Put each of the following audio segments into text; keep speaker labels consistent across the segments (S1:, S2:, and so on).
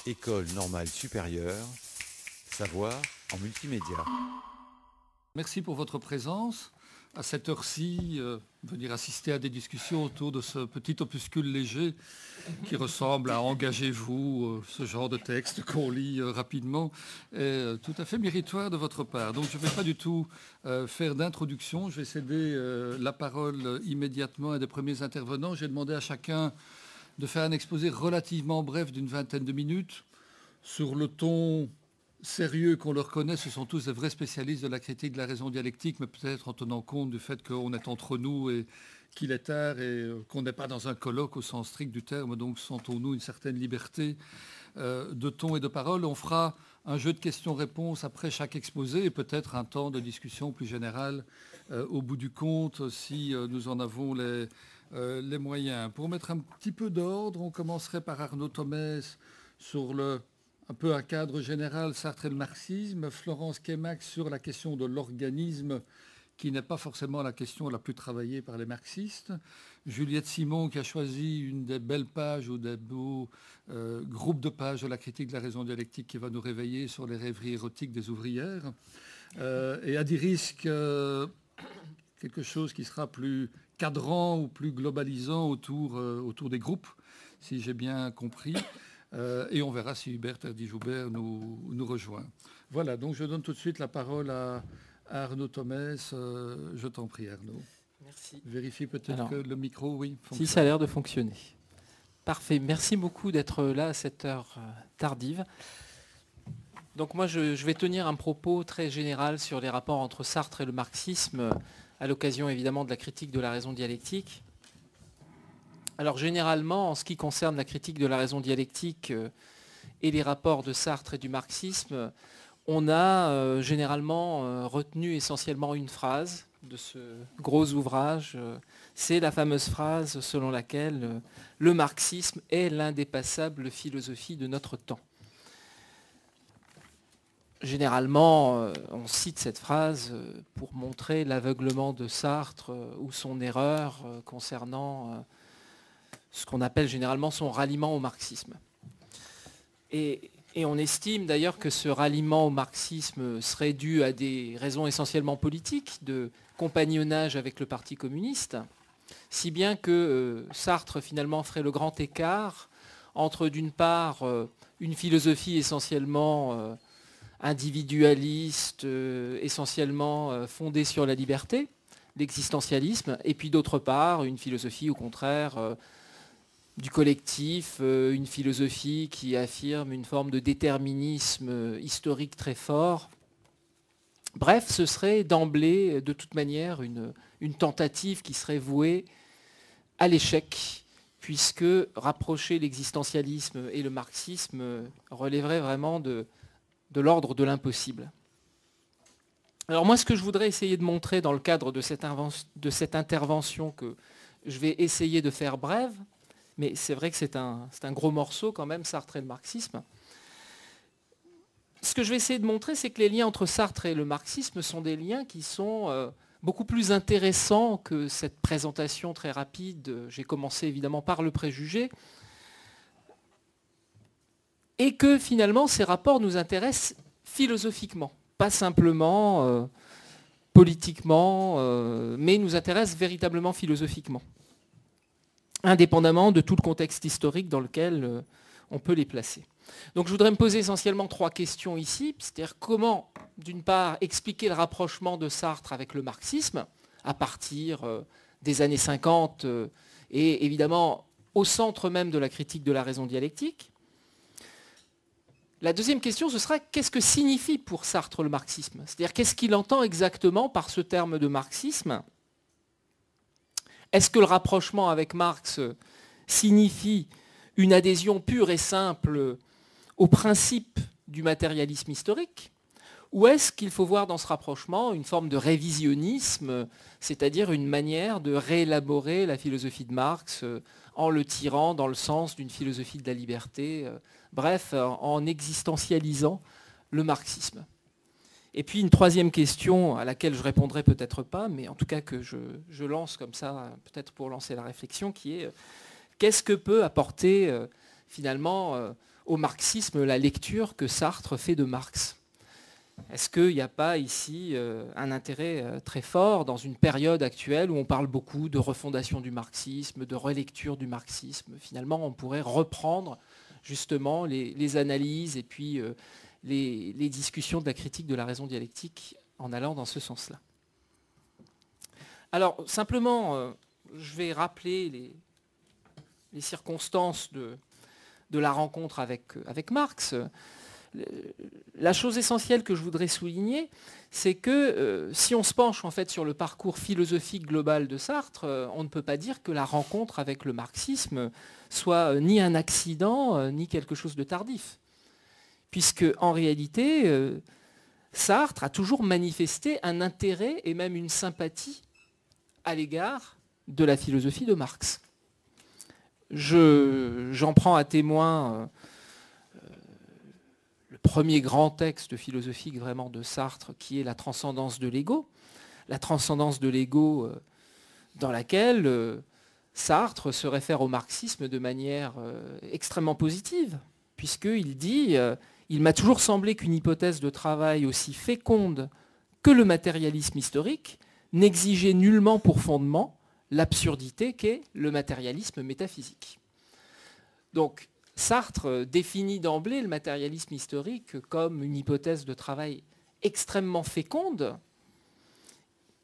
S1: École normale supérieure, savoir en multimédia.
S2: Merci pour votre présence. À cette heure-ci, venir assister à des discussions autour de ce petit opuscule léger qui ressemble à Engagez-vous, ce genre de texte qu'on lit rapidement, est tout à fait méritoire de votre part. Donc je ne vais pas du tout faire d'introduction. Je vais céder la parole immédiatement à des premiers intervenants. J'ai demandé à chacun de faire un exposé relativement bref d'une vingtaine de minutes sur le ton sérieux qu'on leur connaît. Ce sont tous des vrais spécialistes de la critique de la raison dialectique, mais peut-être en tenant compte du fait qu'on est entre nous et qu'il est tard et qu'on n'est pas dans un colloque au sens strict du terme, donc sentons-nous une certaine liberté de ton et de parole. On fera un jeu de questions-réponses après chaque exposé et peut-être un temps de discussion plus générale au bout du compte si nous en avons les moyens. Pour mettre un petit peu d'ordre, on commencerait par Arnaud Thomès sur un peu un cadre général, Sartre et le marxisme, Florence Kemax sur la question de l'organisme, qui n'est pas forcément la question la plus travaillée par les marxistes, Juliette Simon qui a choisi une des belles pages ou des beaux groupes de pages de la critique de la raison dialectique qui va nous réveiller sur les rêveries érotiques des ouvrières, et Adi Risk, quelque chose qui sera plus cadrant ou plus globalisant autour des groupes, si j'ai bien compris. Et on verra si Hubert Herdy-Joubert nous rejoint. Voilà, donc je donne tout de suite la parole à Arnaud Thomès. Je t'en prie, Arnaud.
S3: Merci.
S2: Vérifie peut-être que le micro, oui,
S3: Si
S2: fonctionne.
S3: ça a l'air de fonctionner. Parfait. Merci beaucoup d'être là à cette heure tardive. Donc moi, je vais tenir un propos très général sur les rapports entre Sartre et le marxisme, à l'occasion évidemment de la critique de la raison dialectique. Alors généralement, en ce qui concerne la critique de la raison dialectique et les rapports de Sartre et du marxisme, on a généralement retenu essentiellement une phrase de ce gros ouvrage. C'est la fameuse phrase selon laquelle le marxisme est l'indépassable philosophie de notre temps. Généralement, on cite cette phrase pour montrer l'aveuglement de Sartre ou son erreur concernant ce qu'on appelle généralement son ralliement au marxisme. Et on estime d'ailleurs que ce ralliement au marxisme serait dû à des raisons essentiellement politiques, de compagnonnage avec le Parti communiste, si bien que Sartre finalement ferait le grand écart entre d'une part une philosophie essentiellement individualiste, essentiellement fondée sur la liberté, l'existentialisme, et puis d'autre part une philosophie au contraire du collectif, une philosophie qui affirme une forme de déterminisme historique très fort. Bref, ce serait d'emblée, de toute manière, une tentative qui serait vouée à l'échec, puisque rapprocher l'existentialisme et le marxisme relèverait vraiment de l'ordre de l'impossible. Alors moi, ce que je voudrais essayer de montrer dans le cadre de cette intervention que je vais essayer de faire brève, mais c'est vrai que c'est un gros morceau quand même, Sartre et le marxisme. Ce que je vais essayer de montrer, c'est que les liens entre Sartre et le marxisme sont des liens qui sont beaucoup plus intéressants que cette présentation très rapide. J'ai commencé évidemment par le préjugé. Et que finalement, ces rapports nous intéressent philosophiquement, pas simplement politiquement, mais nous intéressent véritablement philosophiquement, indépendamment de tout le contexte historique dans lequel on peut les placer. Donc je voudrais me poser essentiellement trois questions ici, c'est-à-dire comment, d'une part, expliquer le rapprochement de Sartre avec le marxisme, à partir des années 50, et évidemment au centre même de la critique de la raison dialectique. La deuxième question, ce sera qu'est-ce que signifie pour Sartre le marxisme ? C'est-à-dire qu'est-ce qu'il entend exactement par ce terme de marxisme ? Est-ce que le rapprochement avec Marx signifie une adhésion pure et simple au principe du matérialisme historique ? Ou est-ce qu'il faut voir dans ce rapprochement une forme de révisionnisme, c'est-à-dire une manière de réélaborer la philosophie de Marx en le tirant dans le sens d'une philosophie de la liberté, bref, en existentialisant le marxisme ? Et puis une troisième question à laquelle je répondrai peut-être pas, mais en tout cas que je lance comme ça, peut-être pour lancer la réflexion, qui est qu'est-ce que peut apporter finalement au marxisme la lecture que Sartre fait de Marx. Est-ce qu'il n'y a pas ici un intérêt très fort dans une période actuelle où on parle beaucoup de refondation du marxisme, de relecture du marxisme? Finalement, on pourrait reprendre justement les analyses et puis les discussions de la critique de la raison dialectique en allant dans ce sens-là. Alors, simplement, je vais rappeler les circonstances de la rencontre avec Marx. La chose essentielle que je voudrais souligner, c'est que si on se penche en fait sur le parcours philosophique global de Sartre, on ne peut pas dire que la rencontre avec le marxisme soit ni un accident, ni quelque chose de tardif. Puisque en réalité, Sartre a toujours manifesté un intérêt et même une sympathie à l'égard de la philosophie de Marx. J'en prends à témoin le premier grand texte philosophique vraiment de Sartre, qui est la transcendance de l'ego. La transcendance de l'ego dans laquelle Sartre se réfère au marxisme de manière extrêmement positive, puisqu'il dit il m'a toujours semblé qu'une hypothèse de travail aussi féconde que le matérialisme historique n'exigeait nullement pour fondement l'absurdité qu'est le matérialisme métaphysique. Donc, Sartre définit d'emblée le matérialisme historique comme une hypothèse de travail extrêmement féconde.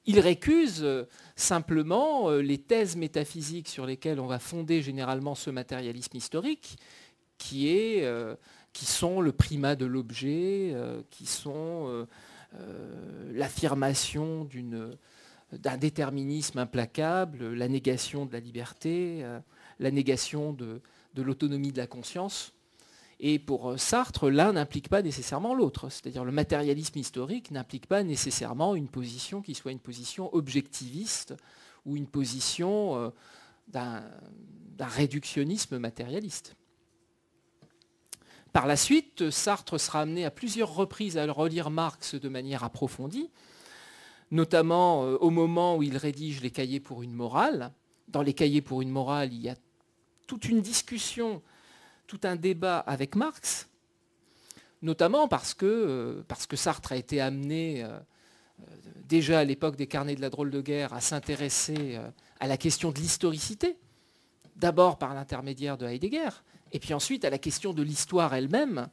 S3: Il récuse simplement les thèses métaphysiques sur lesquelles on va fonder généralement ce matérialisme historique, qui sont le primat de l'objet, qui sont l'affirmation d'un déterminisme implacable, la négation de la liberté, la négation de l'autonomie de la conscience. Et pour Sartre, l'un n'implique pas nécessairement l'autre. C'est-à-dire le matérialisme historique n'implique pas nécessairement une position qui soit une position objectiviste ou une position d'un réductionnisme matérialiste. Par la suite, Sartre sera amené à plusieurs reprises à relire Marx de manière approfondie, notamment au moment où il rédige les cahiers pour une morale. Dans les cahiers pour une morale, il y a toute une discussion, tout un débat avec Marx, notamment parce que Sartre a été amené, déjà à l'époque des carnets de la drôle de guerre, à s'intéresser à la question de l'historicité, d'abord par l'intermédiaire de Heidegger, et puis ensuite à la question de l'histoire elle-même.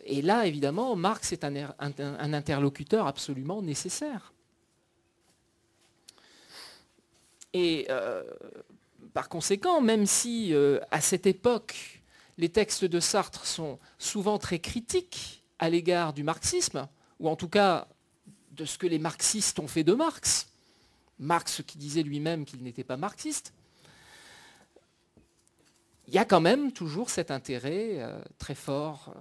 S3: Et là, évidemment, Marx est un interlocuteur absolument nécessaire. Et par conséquent, même si à cette époque, les textes de Sartre sont souvent très critiques à l'égard du marxisme, ou en tout cas de ce que les marxistes ont fait de Marx, Marx qui disait lui-même qu'il n'était pas marxiste, il y a quand même toujours cet intérêt très fort.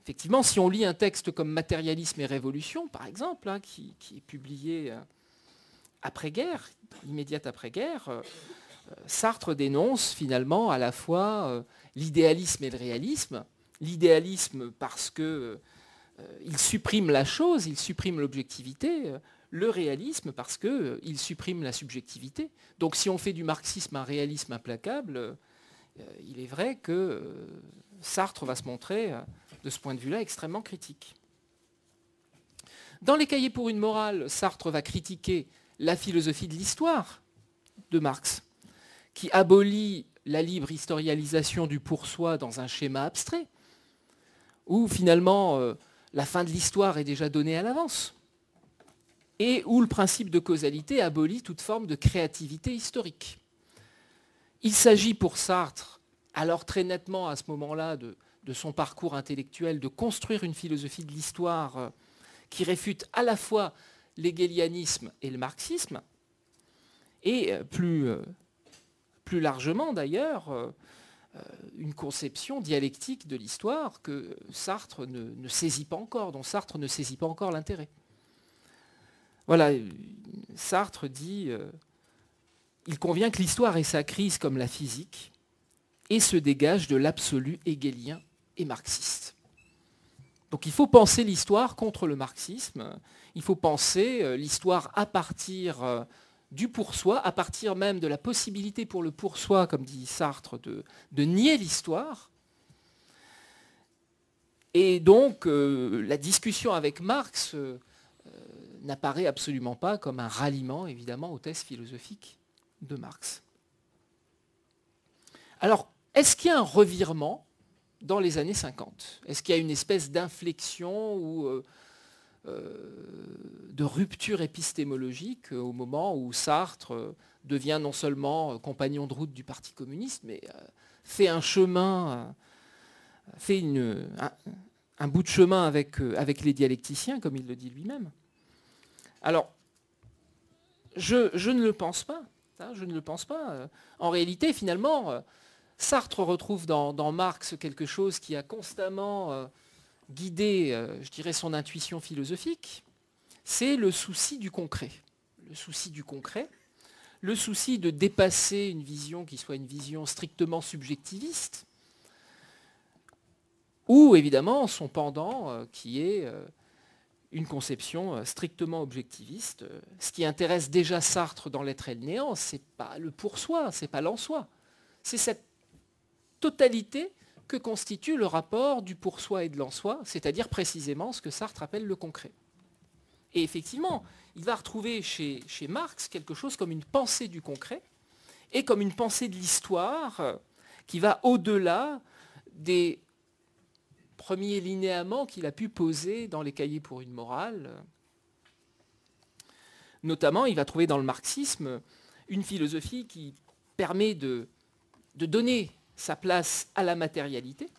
S3: Effectivement, si on lit un texte comme Matérialisme et Révolution, par exemple, qui est publié après-guerre, immédiate après-guerre, Sartre dénonce finalement à la fois l'idéalisme et le réalisme. L'idéalisme parce qu'il supprime la chose, il supprime l'objectivité. Le réalisme parce qu'il supprime la subjectivité. Donc si on fait du marxisme un réalisme implacable, il est vrai que Sartre va se montrer, de ce point de vue-là, extrêmement critique. Dans les cahiers pour une morale, Sartre va critiquer la philosophie de l'histoire de Marx, qui abolit la libre historialisation du pour-soi dans un schéma abstrait, où finalement la fin de l'histoire est déjà donnée à l'avance, et où le principe de causalité abolit toute forme de créativité historique. Il s'agit pour Sartre, alors très nettement à ce moment-là de son parcours intellectuel, de construire une philosophie de l'histoire qui réfute à la fois l'hégélianisme et le marxisme, et plus largement d'ailleurs, une conception dialectique de l'histoire que Sartre ne saisit pas encore, dont Sartre ne saisit pas encore l'intérêt. Voilà, Sartre dit il convient que l'histoire ait sa crise comme la physique et se dégage de l'absolu hégélien et marxiste. Donc il faut penser l'histoire contre le marxisme, il faut penser l'histoire à partir du pour-soi, à partir même de la possibilité pour le pour-soi, comme dit Sartre, de nier l'histoire, Et donc, la discussion avec Marx n'apparaît absolument pas comme un ralliement, évidemment, aux thèses philosophiques de Marx. Alors, est-ce qu'il y a un revirement dans les années 50 ? Est-ce qu'il y a une espèce d'inflexion ou de rupture épistémologique au moment où Sartre devient non seulement compagnon de route du Parti communiste, mais fait un chemin, fait un bout de chemin avec les dialecticiens, comme il le dit lui-même. Alors, je ne le pense pas. Je ne le pense pas. En réalité, finalement, Sartre retrouve dans Marx quelque chose qui a constamment guidé, je dirais, son intuition philosophique. C'est le souci du concret. Le souci du concret, le souci de dépasser une vision qui soit une vision strictement subjectiviste, ou évidemment son pendant qui est une conception strictement objectiviste. Ce qui intéresse déjà Sartre dans l'être et le néant, ce n'est pas le pour soi, ce n'est pas l'en soi. C'est cette totalité que constitue le rapport du pour soi et de l'en soi, c'est-à-dire précisément ce que Sartre appelle le concret. Et effectivement, il va retrouver chez Marx quelque chose comme une pensée du concret et comme une pensée de l'histoire qui va au-delà des premiers linéaments qu'il a pu poser dans les cahiers pour une morale. Notamment, il va trouver dans le marxisme une philosophie qui permet de donner sa place à la matérialité,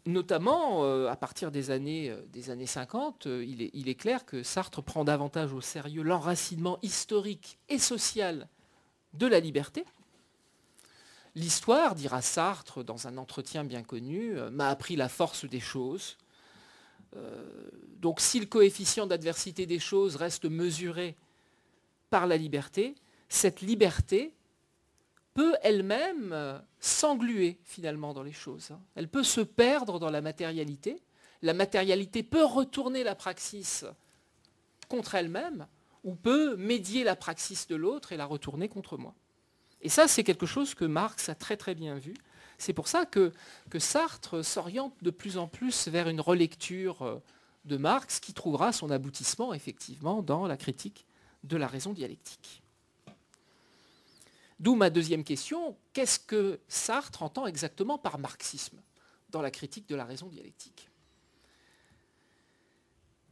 S3: notamment à partir des années 50, il est clair que Sartre prend davantage au sérieux l'enracinement historique et social de la liberté. L'histoire, dira Sartre dans un entretien bien connu, m'a appris la force des choses. Donc si le coefficient d'adversité des choses reste mesuré par la liberté, cette liberté peut elle-même s'engluer finalement dans les choses. Elle peut se perdre dans la matérialité. La matérialité peut retourner la praxis contre elle-même ou peut médier la praxis de l'autre et la retourner contre moi. Et ça, c'est quelque chose que Marx a très très bien vu. C'est pour ça que Sartre s'oriente de plus en plus vers une relecture de Marx qui trouvera son aboutissement effectivement dans la critique de la raison dialectique. D'où ma deuxième question, qu'est-ce que Sartre entend exactement par marxisme dans la critique de la raison dialectique ?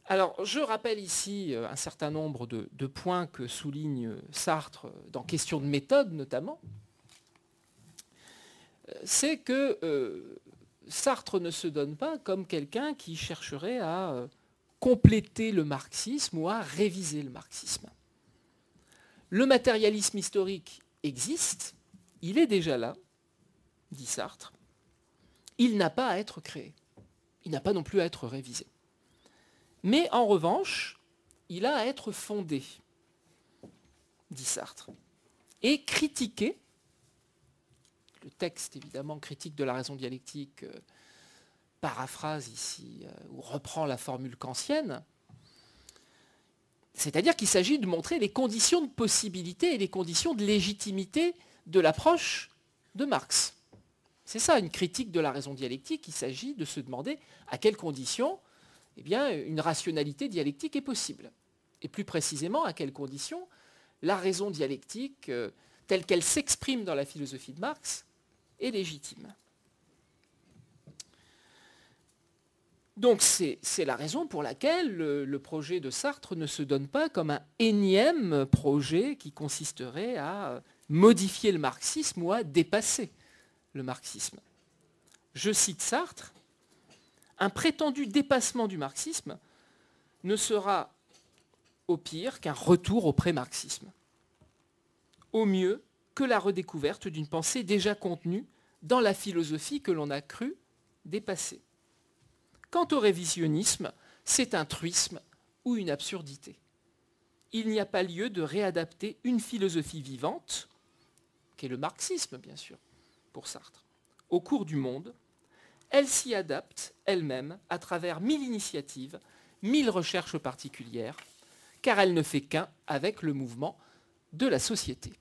S3: Alors, je rappelle ici un certain nombre de points que souligne Sartre dans Question de méthode notamment. C'est que Sartre ne se donne pas comme quelqu'un qui chercherait à compléter le marxisme ou à réviser le marxisme. Le matérialisme historique existe, il est déjà là, dit Sartre. Il n'a pas à être créé. Il n'a pas non plus à être révisé. Mais en revanche, il a à être fondé, dit Sartre, et critiqué. Le texte, évidemment, critique de la raison dialectique, paraphrase ici, ou reprend la formule kantienne. C'est-à-dire qu'il s'agit de montrer les conditions de possibilité et les conditions de légitimité de l'approche de Marx. C'est ça, une critique de la raison dialectique. Il s'agit de se demander à quelles conditions une rationalité dialectique est possible. Et plus précisément, à quelles conditions la raison dialectique, telle qu'elle s'exprime dans la philosophie de Marx, est légitime. Donc c'est la raison pour laquelle le projet de Sartre ne se donne pas comme un énième projet qui consisterait à modifier le marxisme ou à dépasser le marxisme. Je cite Sartre, « Un prétendu dépassement du marxisme ne sera au pire qu'un retour au pré-marxisme, au mieux que la redécouverte d'une pensée déjà contenue dans la philosophie que l'on a cru dépasser. Quant au révisionnisme, c'est un truisme ou une absurdité. Il n'y a pas lieu de réadapter une philosophie vivante, qui est le marxisme bien sûr, pour Sartre, au cours du monde. Elle s'y adapte elle-même à travers 1000 initiatives, 1000 recherches particulières, car elle ne fait qu'un avec le mouvement de la société. »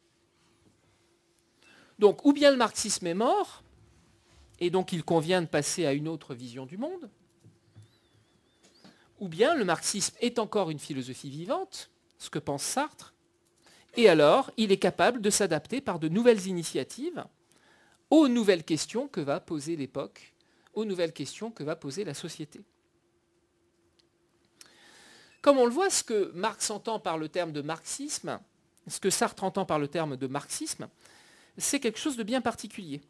S3: Donc, ou bien le marxisme est mort, et donc il convient de passer à une autre vision du monde, ou bien le marxisme est encore une philosophie vivante, ce que pense Sartre, et alors il est capable de s'adapter par de nouvelles initiatives aux nouvelles questions que va poser l'époque, aux nouvelles questions que va poser la société. Comme on le voit, ce que Marx entend par le terme de marxisme, ce que Sartre entend par le terme de marxisme, c'est quelque chose de bien particulier.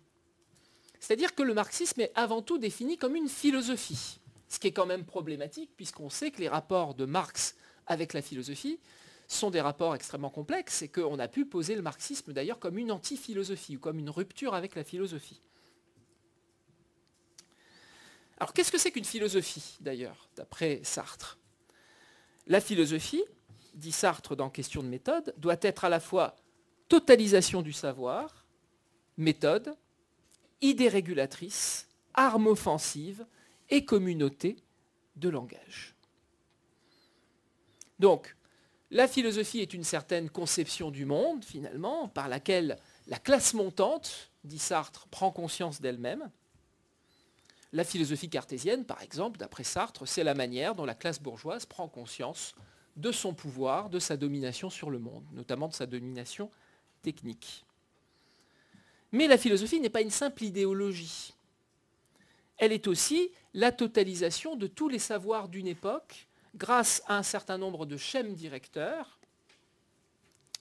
S3: C'est-à-dire que le marxisme est avant tout défini comme une philosophie, ce qui est quand même problématique puisqu'on sait que les rapports de Marx avec la philosophie sont des rapports extrêmement complexes et qu'on a pu poser le marxisme d'ailleurs comme une anti-philosophie ou comme une rupture avec la philosophie. Alors qu'est-ce que c'est qu'une philosophie d'ailleurs, d'après Sartre ? La philosophie, dit Sartre dans Question de méthode, doit être à la fois totalisation du savoir, méthode, idée régulatrice, arme offensive et communauté de langage. Donc, la philosophie est une certaine conception du monde, finalement, par laquelle la classe montante, dit Sartre, prend conscience d'elle-même. La philosophie cartésienne, par exemple, d'après Sartre, c'est la manière dont la classe bourgeoise prend conscience de son pouvoir, de sa domination sur le monde, notamment de sa domination technique. Mais la philosophie n'est pas une simple idéologie. Elle est aussi la totalisation de tous les savoirs d'une époque grâce à un certain nombre de schèmes directeurs.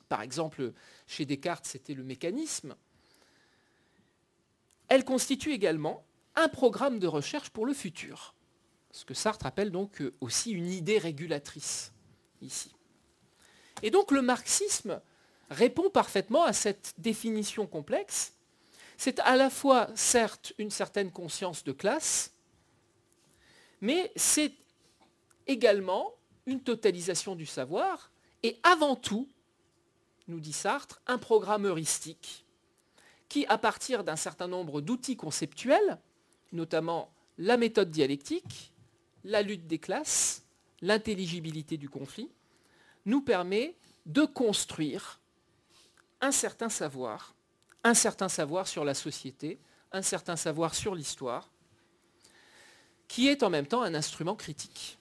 S3: Par exemple, chez Descartes, c'était le mécanisme. Elle constitue également un programme de recherche pour le futur, ce que Sartre appelle donc aussi une idée régulatrice, ici. Et donc le marxisme répond parfaitement à cette définition complexe. C'est à la fois, certes, une certaine conscience de classe, mais c'est également une totalisation du savoir, et avant tout, nous dit Sartre, un programme heuristique, qui, à partir d'un certain nombre d'outils conceptuels, notamment la méthode dialectique, la lutte des classes, l'intelligibilité du conflit, nous permet de construire un certain savoir sur la société, un certain savoir sur l'histoire, qui est en même temps un instrument critique.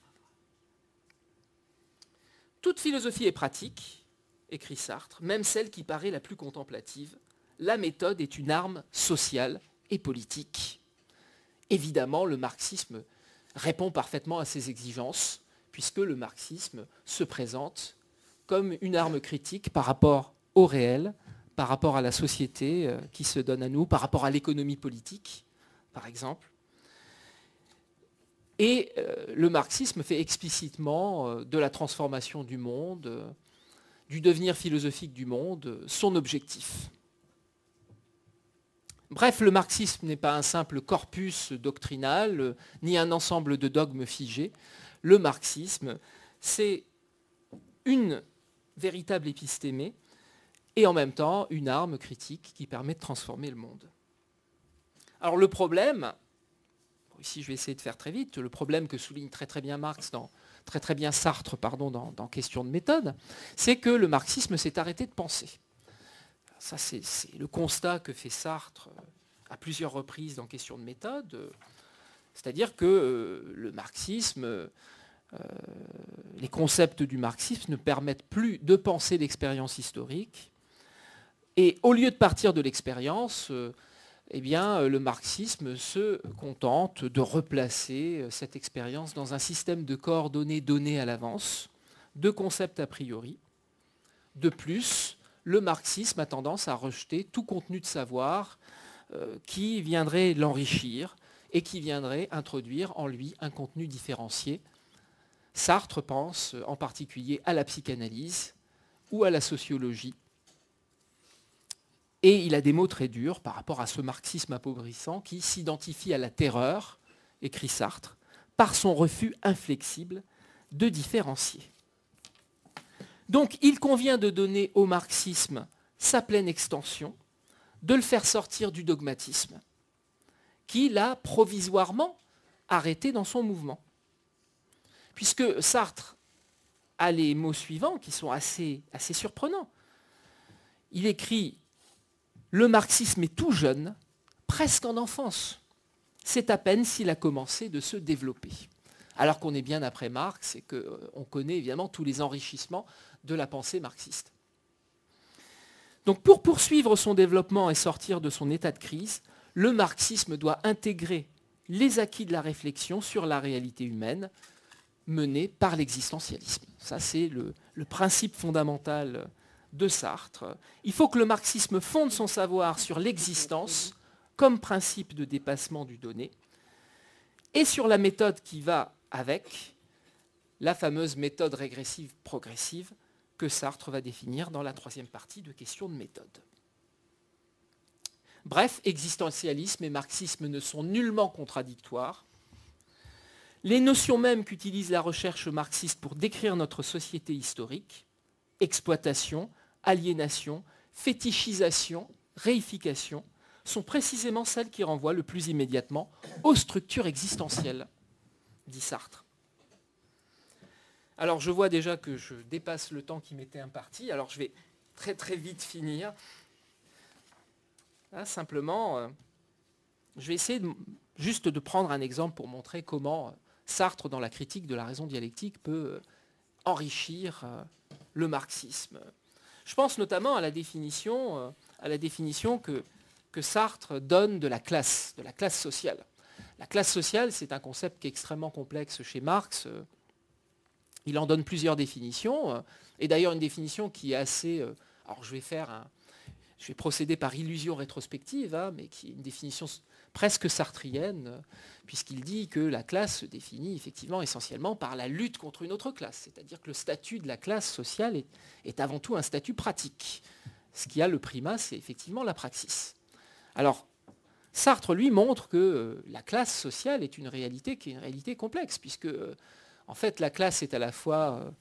S3: Toute philosophie est pratique, écrit Sartre, même celle qui paraît la plus contemplative. La méthode est une arme sociale et politique. Évidemment, le marxisme répond parfaitement à ces exigences, puisque le marxisme se présente comme une arme critique par rapport au réel, par rapport à la société qui se donne à nous, par rapport à l'économie politique, par exemple. Et le marxisme fait explicitement de la transformation du monde, du devenir philosophique du monde, son objectif. Bref, le marxisme n'est pas un simple corpus doctrinal, ni un ensemble de dogmes figés. Le marxisme, c'est une véritable épistémée et en même temps une arme critique qui permet de transformer le monde. Alors le problème, ici je vais essayer de faire très vite, le problème que souligne très bien Marx très bien Sartre dans Question de méthode, c'est que le marxisme s'est arrêté de penser. Ça, c'est le constat que fait Sartre à plusieurs reprises dans Question de méthode. C'est-à-dire que le marxisme, les concepts du marxisme ne permettent plus de penser l'expérience historique. Et au lieu de partir de l'expérience, le marxisme se contente de replacer cette expérience dans un système de coordonnées données à l'avance, de concepts a priori. De plus, le marxisme a tendance à rejeter tout contenu de savoir qui viendrait l'enrichir et qui viendrait introduire en lui un contenu différencié. Sartre pense en particulier à la psychanalyse ou à la sociologie. Et il a des mots très durs par rapport à ce marxisme appauvrissant qui s'identifie à la terreur, écrit Sartre, par son refus inflexible de différencier. Donc il convient de donner au marxisme sa pleine extension, de le faire sortir du dogmatisme, qui l'a provisoirement arrêté dans son mouvement. Puisque Sartre a les mots suivants qui sont assez surprenants. Il écrit « Le marxisme est tout jeune, presque en enfance. c'est à peine s'il a commencé de se développer. Alors qu'on est bien après Marx et qu'on connaît évidemment tous les enrichissements de la pensée marxiste. Donc pour poursuivre son développement et sortir de son état de crise, le marxisme doit intégrer les acquis de la réflexion sur la réalité humaine menée par l'existentialisme. Ça, c'est le principe fondamental de Sartre. Il faut que le marxisme fonde son savoir sur l'existence comme principe de dépassement du donné et sur la méthode qui va avec, la fameuse méthode régressive progressive que Sartre va définir dans la troisième partie de Questions de méthode. Bref, existentialisme et marxisme ne sont nullement contradictoires. Les notions mêmes qu'utilise la recherche marxiste pour décrire notre société historique, exploitation, aliénation, fétichisation, réification, sont précisément celles qui renvoient le plus immédiatement aux structures existentielles, dit Sartre. Alors je vois déjà que je dépasse le temps qui m'était imparti, alors je vais très très vite finir. Là, simplement, je vais essayer juste de prendre un exemple pour montrer comment Sartre, dans la critique de la raison dialectique, peut enrichir le marxisme. Je pense notamment à la définition que Sartre donne de la classe sociale. La classe sociale, c'est un concept qui est extrêmement complexe chez Marx. Il en donne plusieurs définitions, et d'ailleurs une définition qui est assez... alors je vais procéder par illusion rétrospective, mais qui est une définition presque sartrienne, puisqu'il dit que la classe se définit effectivement essentiellement par la lutte contre une autre classe. C'est-à-dire que le statut de la classe sociale est avant tout un statut pratique. Ce qui a le primat, c'est effectivement la praxis. Alors, Sartre, lui, montre que la classe sociale est une réalité qui est une réalité complexe, puisque, en fait, la classe est à la fois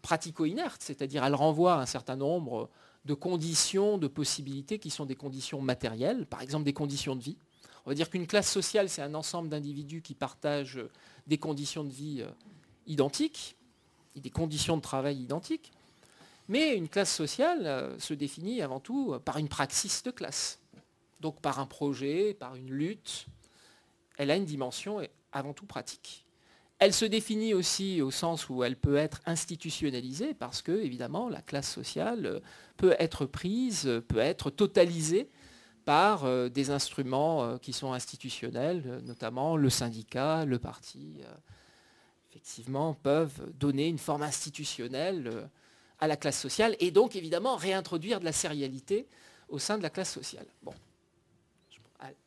S3: pratico-inerte, c'est-à-dire elle renvoie à un certain nombre de conditions, de possibilités qui sont des conditions matérielles, par exemple des conditions de vie. On va dire qu'une classe sociale, c'est un ensemble d'individus qui partagent des conditions de vie identiques, et des conditions de travail identiques, mais une classe sociale se définit avant tout par une praxis de classe. Donc par un projet, par une lutte, elle a une dimension avant tout pratique. Elle se définit aussi au sens où elle peut être institutionnalisée parce que, évidemment, la classe sociale peut être prise, peut être totalisée par des instruments qui sont institutionnels, notamment le syndicat, le parti, effectivement, peuvent donner une forme institutionnelle à la classe sociale et donc, évidemment, réintroduire de la sérialité au sein de la classe sociale. Bon.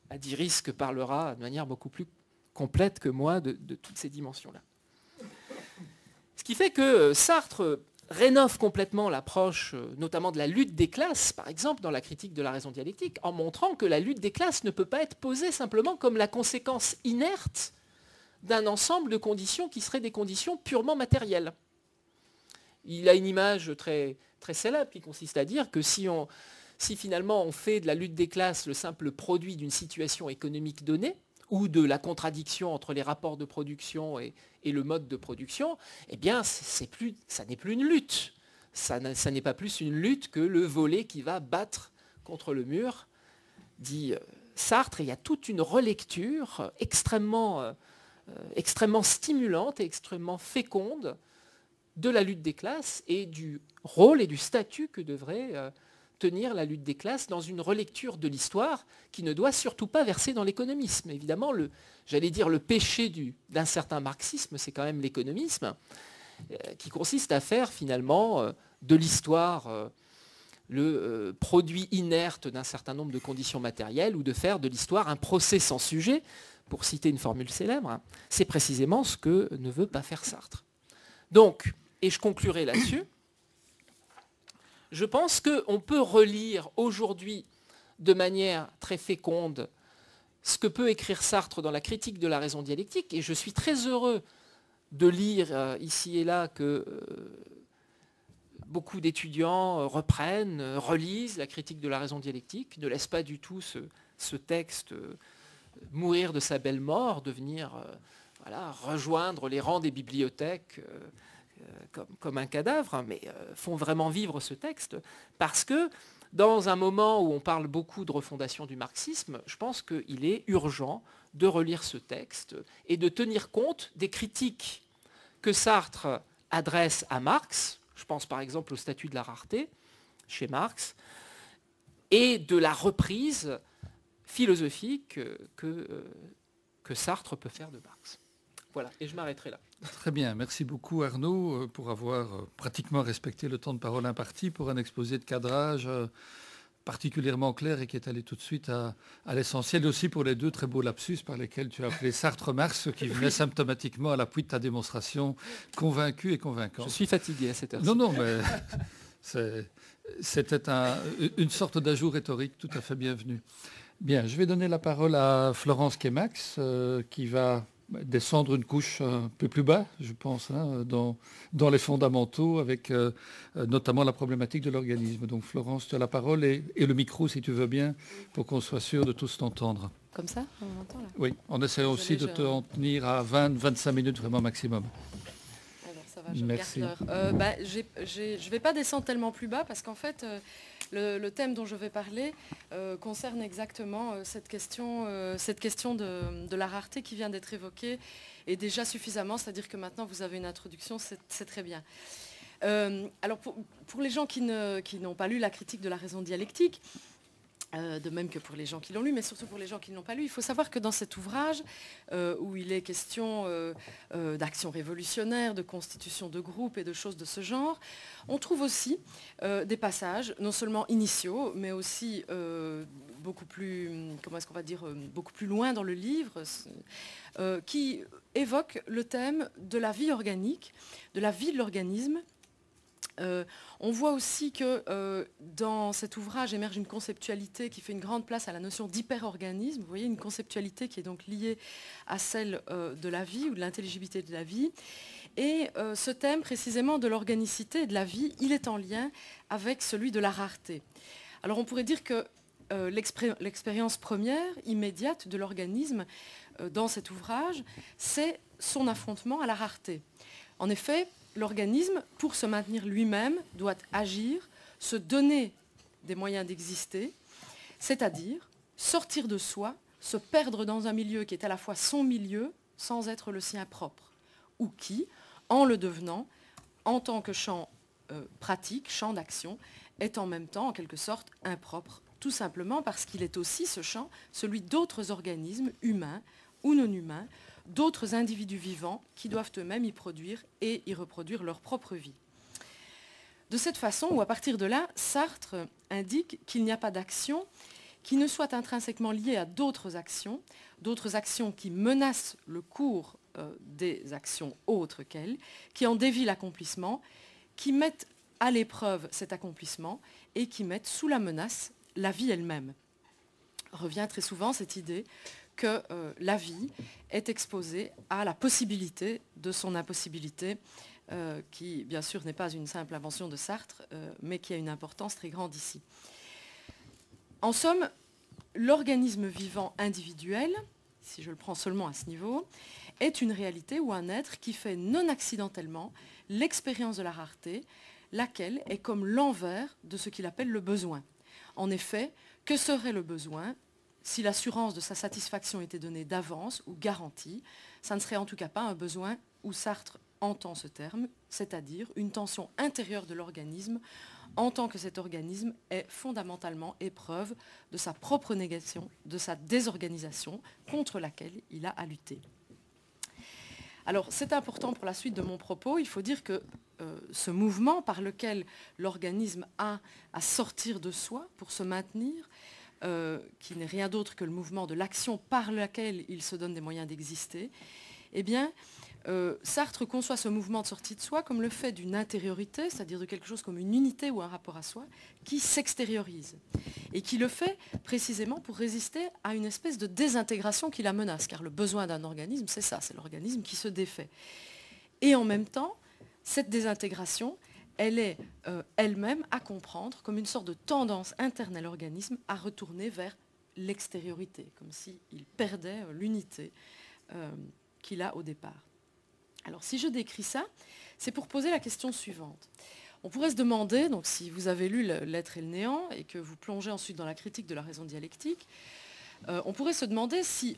S3: Adi Risk parlera de manière beaucoup plus complète que moi de toutes ces dimensions-là. Ce qui fait que Sartre rénove complètement l'approche, notamment de la lutte des classes, par exemple, dans la critique de la raison dialectique, en montrant que la lutte des classes ne peut pas être posée simplement comme la conséquence inerte d'un ensemble de conditions qui seraient des conditions purement matérielles. Il a une image très, très célèbre qui consiste à dire que si finalement on fait de la lutte des classes le simple produit d'une situation économique donnée, ou de la contradiction entre les rapports de production et le mode de production, eh bien, ça n'est plus une lutte. Ça n'est pas plus une lutte que le volet qui va battre contre le mur, dit Sartre. Et il y a toute une relecture extrêmement stimulante et extrêmement féconde de la lutte des classes et du rôle et du statut que devrait tenir la lutte des classes dans une relecture de l'histoire qui ne doit surtout pas verser dans l'économisme. Évidemment, le péché d'un certain marxisme, c'est quand même l'économisme, qui consiste à faire finalement de l'histoire le produit inerte d'un certain nombre de conditions matérielles ou de faire de l'histoire un procès sans sujet, pour citer une formule célèbre. C'est précisément ce que ne veut pas faire Sartre. Donc, et je conclurai là-dessus, je pense qu'on peut relire aujourd'hui de manière très féconde ce que peut écrire Sartre dans la critique de la raison dialectique, et je suis très heureux de lire ici et là que beaucoup d'étudiants reprennent, relisent la critique de la raison dialectique, ne laissent pas du tout ce texte mourir de sa belle mort, devenir rejoindre les rangs des bibliothèques comme un cadavre, mais font vraiment vivre ce texte, parce que Dans un moment où on parle beaucoup de refondation du marxisme, je pense qu'il est urgent de relire ce texte et de tenir compte des critiques que Sartre adresse à Marx, je pense par exemple au statut de la rareté chez Marx, et de la reprise philosophique que Sartre peut faire de Marx. Voilà, et je m'arrêterai là.
S2: Très bien, merci beaucoup Arnaud pour avoir pratiquement respecté le temps de parole imparti pour un exposé de cadrage particulièrement clair et qui est allé tout de suite à l'essentiel, et aussi pour les 2 très beaux lapsus par lesquels tu as appelé Sartre-Marx, ce qui venait symptomatiquement à l'appui de ta démonstration convaincue et convaincante.
S3: Je suis fatigué à cette heure-ci.
S2: Non, mais c'était une sorte d'ajout rhétorique tout à fait bienvenu. Bien, je vais donner la parole à Florence Quémax, qui va descendre une couche un peu plus bas, je pense, dans les fondamentaux, avec notamment la problématique de l'organisme. Donc Florence, tu as la parole et le micro, si tu veux bien, pour qu'on soit sûr de tous t'entendre.
S4: Comme ça, on m'entend là?
S2: Oui, on essaie aussi de te tenir à 20-25 minutes vraiment maximum.
S4: Alors ça va, je
S2: Merci.
S4: regarde l'heure. Je ne vais pas descendre tellement plus bas parce qu'en fait, le thème dont je vais parler concerne exactement cette question de la rareté qui vient d'être évoquée, et déjà suffisamment, c'est-à-dire que maintenant vous avez une introduction, c'est très bien. Alors pour les gens qui n'ont pas lu la critique de la raison dialectique, de même que pour les gens qui l'ont lu, mais surtout pour les gens qui ne l'ont pas lu, il faut savoir que dans cet ouvrage, où il est question d'action révolutionnaire, de constitution de groupes et de choses de ce genre, on trouve aussi des passages, non seulement initiaux, mais aussi beaucoup plus, beaucoup plus loin dans le livre, qui évoquent le thème de la vie organique, de la vie de l'organisme. On voit aussi que dans cet ouvrage émerge une conceptualité qui fait une grande place à la notion d'hyperorganisme. Vous voyez, une conceptualité qui est donc liée à celle de la vie ou de l'intelligibilité de la vie. Et ce thème précisément de l'organicité et de la vie, il est en lien avec celui de la rareté. Alors on pourrait dire que l'expérience première, immédiate de l'organisme dans cet ouvrage, c'est son affrontement à la rareté. En effet, l'organisme, pour se maintenir lui-même, doit agir, se donner des moyens d'exister, c'est-à-dire sortir de soi, se perdre dans un milieu qui est à la fois son milieu, sans être le sien propre, ou qui, en le devenant, en tant que champ pratique, champ d'action, est en même temps, en quelque sorte, impropre, tout simplement parce qu'il est aussi, ce champ, celui d'autres organismes, humains ou non humains, d'autres individus vivants qui doivent eux-mêmes y produire et y reproduire leur propre vie. De cette façon, ou à partir de là, Sartre indique qu'il n'y a pas d'action qui ne soit intrinsèquement liée à d'autres actions qui menacent le cours des actions autres qu'elles, qui en dévient l'accomplissement, qui mettent à l'épreuve cet accomplissement et qui mettent sous la menace la vie elle-même. Revient très souvent cette idée que la vie est exposée à la possibilité de son impossibilité, qui bien sûr n'est pas une simple invention de Sartre, mais qui a une importance très grande ici. En somme, l'organisme vivant individuel, si je le prends seulement à ce niveau, est une réalité ou un être qui fait non accidentellement l'expérience de la rareté, laquelle est comme l'envers de ce qu'il appelle le besoin. En effet, que serait le besoin si l'assurance de sa satisfaction était donnée d'avance ou garantie? Ça ne serait en tout cas pas un besoin où Sartre entend ce terme, c'est-à-dire une tension intérieure de l'organisme en tant que cet organisme est fondamentalement épreuve de sa propre négation, de sa désorganisation contre laquelle il a à lutter. Alors c'est important pour la suite de mon propos, il faut dire que ce mouvement par lequel l'organisme a à sortir de soi pour se maintenir, qui n'est rien d'autre que le mouvement de l'action par laquelle il se donne des moyens d'exister, eh bien, Sartre conçoit ce mouvement de sortie de soi comme le fait d'une intériorité, c'est-à-dire de quelque chose comme une unité ou un rapport à soi, qui s'extériorise. Et qui le fait précisément pour résister à une espèce de désintégration qui la menace, car le besoin d'un organisme, c'est ça, c'est l'organisme qui se défait. Et en même temps, cette désintégration, elle est elle-même à comprendre comme une sorte de tendance interne à l'organisme à retourner vers l'extériorité, comme s'il perdait l'unité qu'il a au départ. Alors si je décris ça, c'est pour poser la question suivante. On pourrait se demander, donc si vous avez lu L'être et le néant et que vous plongez ensuite dans la critique de la raison dialectique, on pourrait se demander si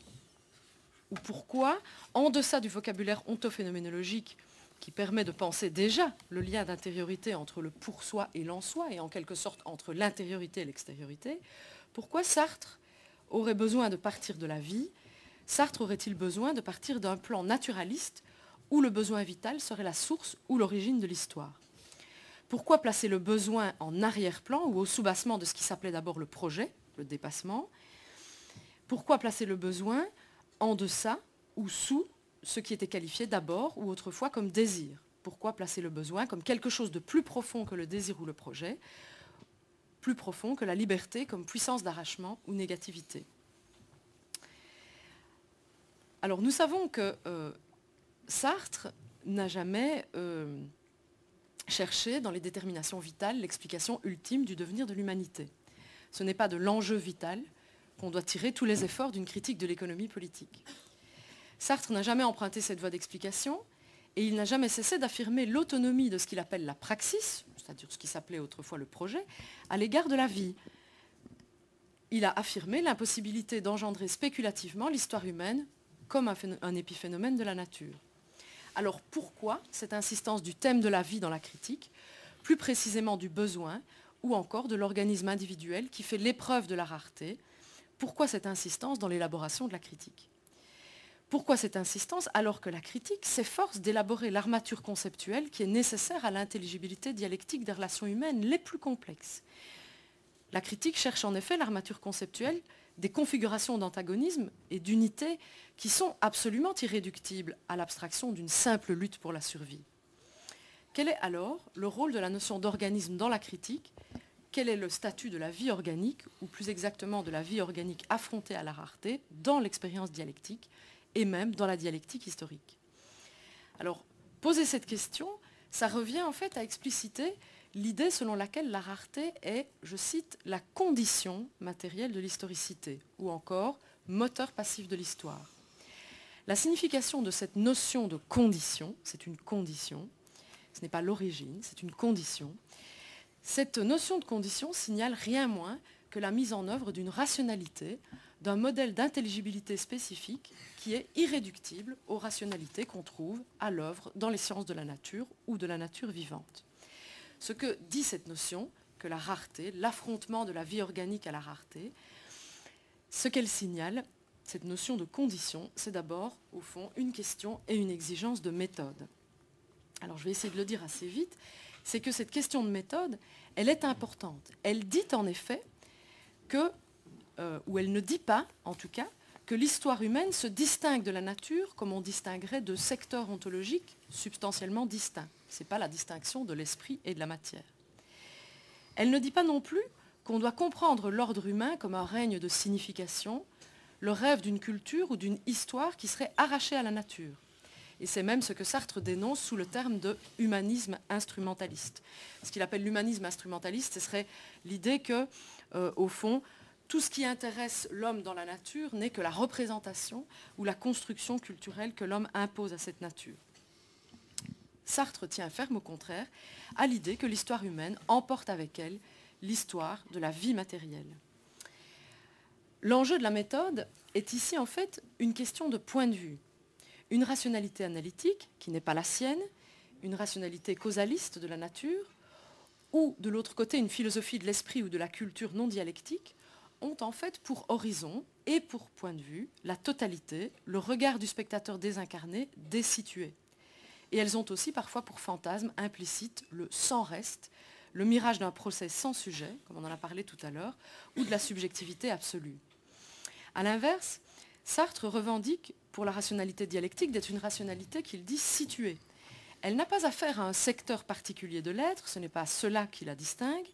S4: ou pourquoi, en deçà du vocabulaire ontophénoménologique qui permet de penser déjà le lien d'intériorité entre le pour soi et l'en soi, et en quelque sorte entre l'intériorité et l'extériorité, pourquoi Sartre aurait besoin de partir de la vie? Sartre aurait-il besoin de partir d'un plan naturaliste où le besoin vital serait la source ou l'origine de l'histoire? Pourquoi placer le besoin en arrière-plan ou au soubassement de ce qui s'appelait d'abord le projet, le dépassement? Pourquoi placer le besoin en deçà ou sous ce qui était qualifié d'abord ou autrefois comme désir? Pourquoi placer le besoin comme quelque chose de plus profond que le désir ou le projet, plus profond que la liberté comme puissance d'arrachement ou négativité? Alors nous savons que Sartre n'a jamais cherché dans les déterminations vitales l'explication ultime du devenir de l'humanité. Ce n'est pas de l'enjeu vital qu'on doit tirer tous les efforts d'une critique de l'économie politique. Sartre n'a jamais emprunté cette voie d'explication et il n'a jamais cessé d'affirmer l'autonomie de ce qu'il appelle la praxis, c'est-à-dire ce qui s'appelait autrefois le projet, à l'égard de la vie. Il a affirmé l'impossibilité d'engendrer spéculativement l'histoire humaine comme un épiphénomène de la nature. Alors pourquoi cette insistance du thème de la vie dans la critique, plus précisément du besoin ou encore de l'organisme individuel qui fait l'épreuve de la rareté? Pourquoi cette insistance dans l'élaboration de la critique? Pourquoi cette insistance alors que la critique s'efforce d'élaborer l'armature conceptuelle qui est nécessaire à l'intelligibilité dialectique des relations humaines les plus complexes? La critique cherche en effet l'armature conceptuelle des configurations d'antagonisme et d'unité qui sont absolument irréductibles à l'abstraction d'une simple lutte pour la survie. Quel est alors le rôle de la notion d'organisme dans la critique? Quel est le statut de la vie organique, ou plus exactement de la vie organique affrontée à la rareté, dans l'expérience dialectique et même dans la dialectique historique? Alors, poser cette question, ça revient en fait à expliciter l'idée selon laquelle la rareté est, je cite, la condition matérielle de l'historicité, ou encore moteur passif de l'histoire. La signification de cette notion de condition, c'est une condition, ce n'est pas l'origine, c'est une condition. Cette notion de condition signale rien moins que la mise en œuvre d'une rationalité, d'un modèle d'intelligibilité spécifique qui est irréductible aux rationalités qu'on trouve à l'œuvre dans les sciences de la nature ou de la nature vivante. Ce que dit cette notion, que la rareté, l'affrontement de la vie organique à la rareté, ce qu'elle signale, cette notion de condition, c'est d'abord, au fond, une question et une exigence de méthode. Alors je vais essayer de le dire assez vite, c'est que cette question de méthode, elle est importante. Elle dit en effet que, ou elle ne dit pas en tout cas, que l'histoire humaine se distingue de la nature comme on distinguerait de secteurs ontologiques substantiellement distincts. Ce n'est pas la distinction de l'esprit et de la matière. Elle ne dit pas non plus qu'on doit comprendre l'ordre humain comme un règne de signification, le rêve d'une culture ou d'une histoire qui serait arrachée à la nature. Et c'est même ce que Sartre dénonce sous le terme de humanisme instrumentaliste. Ce qu'il appelle l'humanisme instrumentaliste, ce serait l'idée que, au fond, tout ce qui intéresse l'homme dans la nature n'est que la représentation ou la construction culturelle que l'homme impose à cette nature. Sartre tient ferme au contraire à l'idée que l'histoire humaine emporte avec elle l'histoire de la vie matérielle. L'enjeu de la méthode est ici en fait une question de point de vue. Une rationalité analytique qui n'est pas la sienne, une rationalité causaliste de la nature, ou de l'autre côté une philosophie de l'esprit ou de la culture non dialectique, ont en fait pour horizon et pour point de vue la totalité, le regard du spectateur désincarné, désitué. Et elles ont aussi parfois pour fantasme implicite le sans reste, le mirage d'un procès sans sujet, comme on en a parlé tout à l'heure, ou de la subjectivité absolue. A l'inverse, Sartre revendique pour la rationalité dialectique d'être une rationalité qu'il dit située. Elle n'a pas affaire à un secteur particulier de l'être, ce n'est pas cela qui la distingue.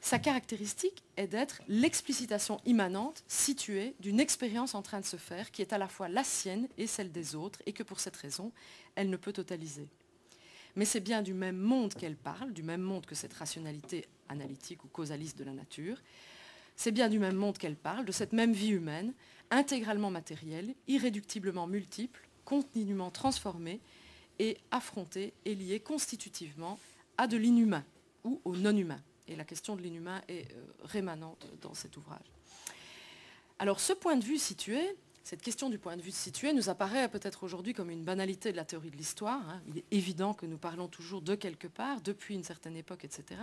S4: Sa caractéristique est d'être l'explicitation immanente, située, d'une expérience en train de se faire qui est à la fois la sienne et celle des autres et que pour cette raison, elle ne peut totaliser. Mais c'est bien du même monde qu'elle parle, du même monde que cette rationalité analytique ou causaliste de la nature. C'est bien du même monde qu'elle parle, de cette même vie humaine, intégralement matérielle, irréductiblement multiple, continuellement transformée et affrontée et liée constitutivement à de l'inhumain ou au non-humain. Et la question de l'inhumain est rémanente dans cet ouvrage. Alors ce point de vue situé, cette question du point de vue situé nous apparaît peut-être aujourd'hui comme une banalité de la théorie de l'histoire. Il est évident que nous parlons toujours de quelque part, depuis une certaine époque, etc.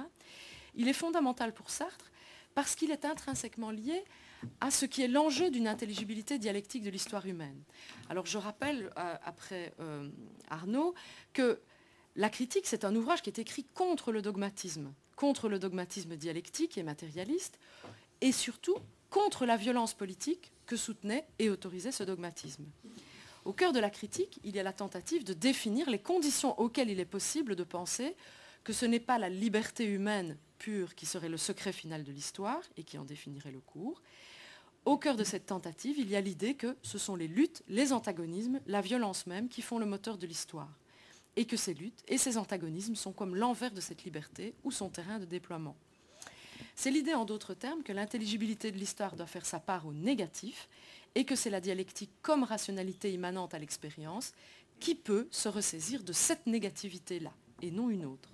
S4: Il est fondamental pour Sartre parce qu'il est intrinsèquement lié à ce qui est l'enjeu d'une intelligibilité dialectique de l'histoire humaine. Alors je rappelle, après Arnaud, que la critique, c'est un ouvrage qui est écrit contre le dogmatisme dialectique et matérialiste, et surtout contre la violence politique que soutenait et autorisait ce dogmatisme. Au cœur de la critique, il y a la tentative de définir les conditions auxquelles il est possible de penser que ce n'est pas la liberté humaine pure qui serait le secret final de l'histoire et qui en définirait le cours. Au cœur de cette tentative, il y a l'idée que ce sont les luttes, les antagonismes, la violence même qui font le moteur de l'histoire. Et que ces luttes et ces antagonismes sont comme l'envers de cette liberté ou son terrain de déploiement. C'est l'idée, en d'autres termes, que l'intelligibilité de l'histoire doit faire sa part au négatif et que c'est la dialectique comme rationalité immanente à l'expérience qui peut se ressaisir de cette négativité-là et non une autre.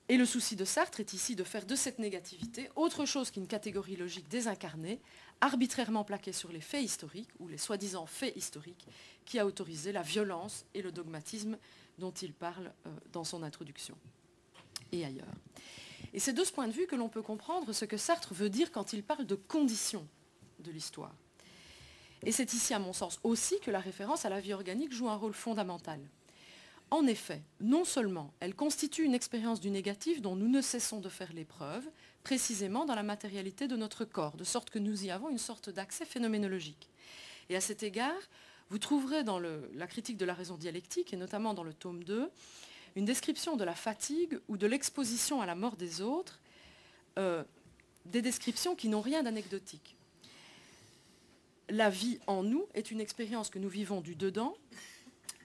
S4: Et le souci de Sartre est ici de faire de cette négativité autre chose qu'une catégorie logique désincarnée, arbitrairement plaquée sur les faits historiques ou les soi-disant faits historiques, qui a autorisé la violence et le dogmatisme dont il parle dans son introduction et ailleurs. Et c'est de ce point de vue que l'on peut comprendre ce que Sartre veut dire quand il parle de conditions de l'histoire. Et c'est ici, à mon sens, aussi que la référence à la vie organique joue un rôle fondamental. En effet, non seulement elle constitue une expérience du négatif dont nous ne cessons de faire l'épreuve, précisément dans la matérialité de notre corps, de sorte que nous y avons une sorte d'accès phénoménologique. Et à cet égard, vous trouverez dans la critique de la raison dialectique, et notamment dans le tome 2, une description de la fatigue ou de l'exposition à la mort des autres, des descriptions qui n'ont rien d'anecdotique. La vie en nous est une expérience que nous vivons du dedans,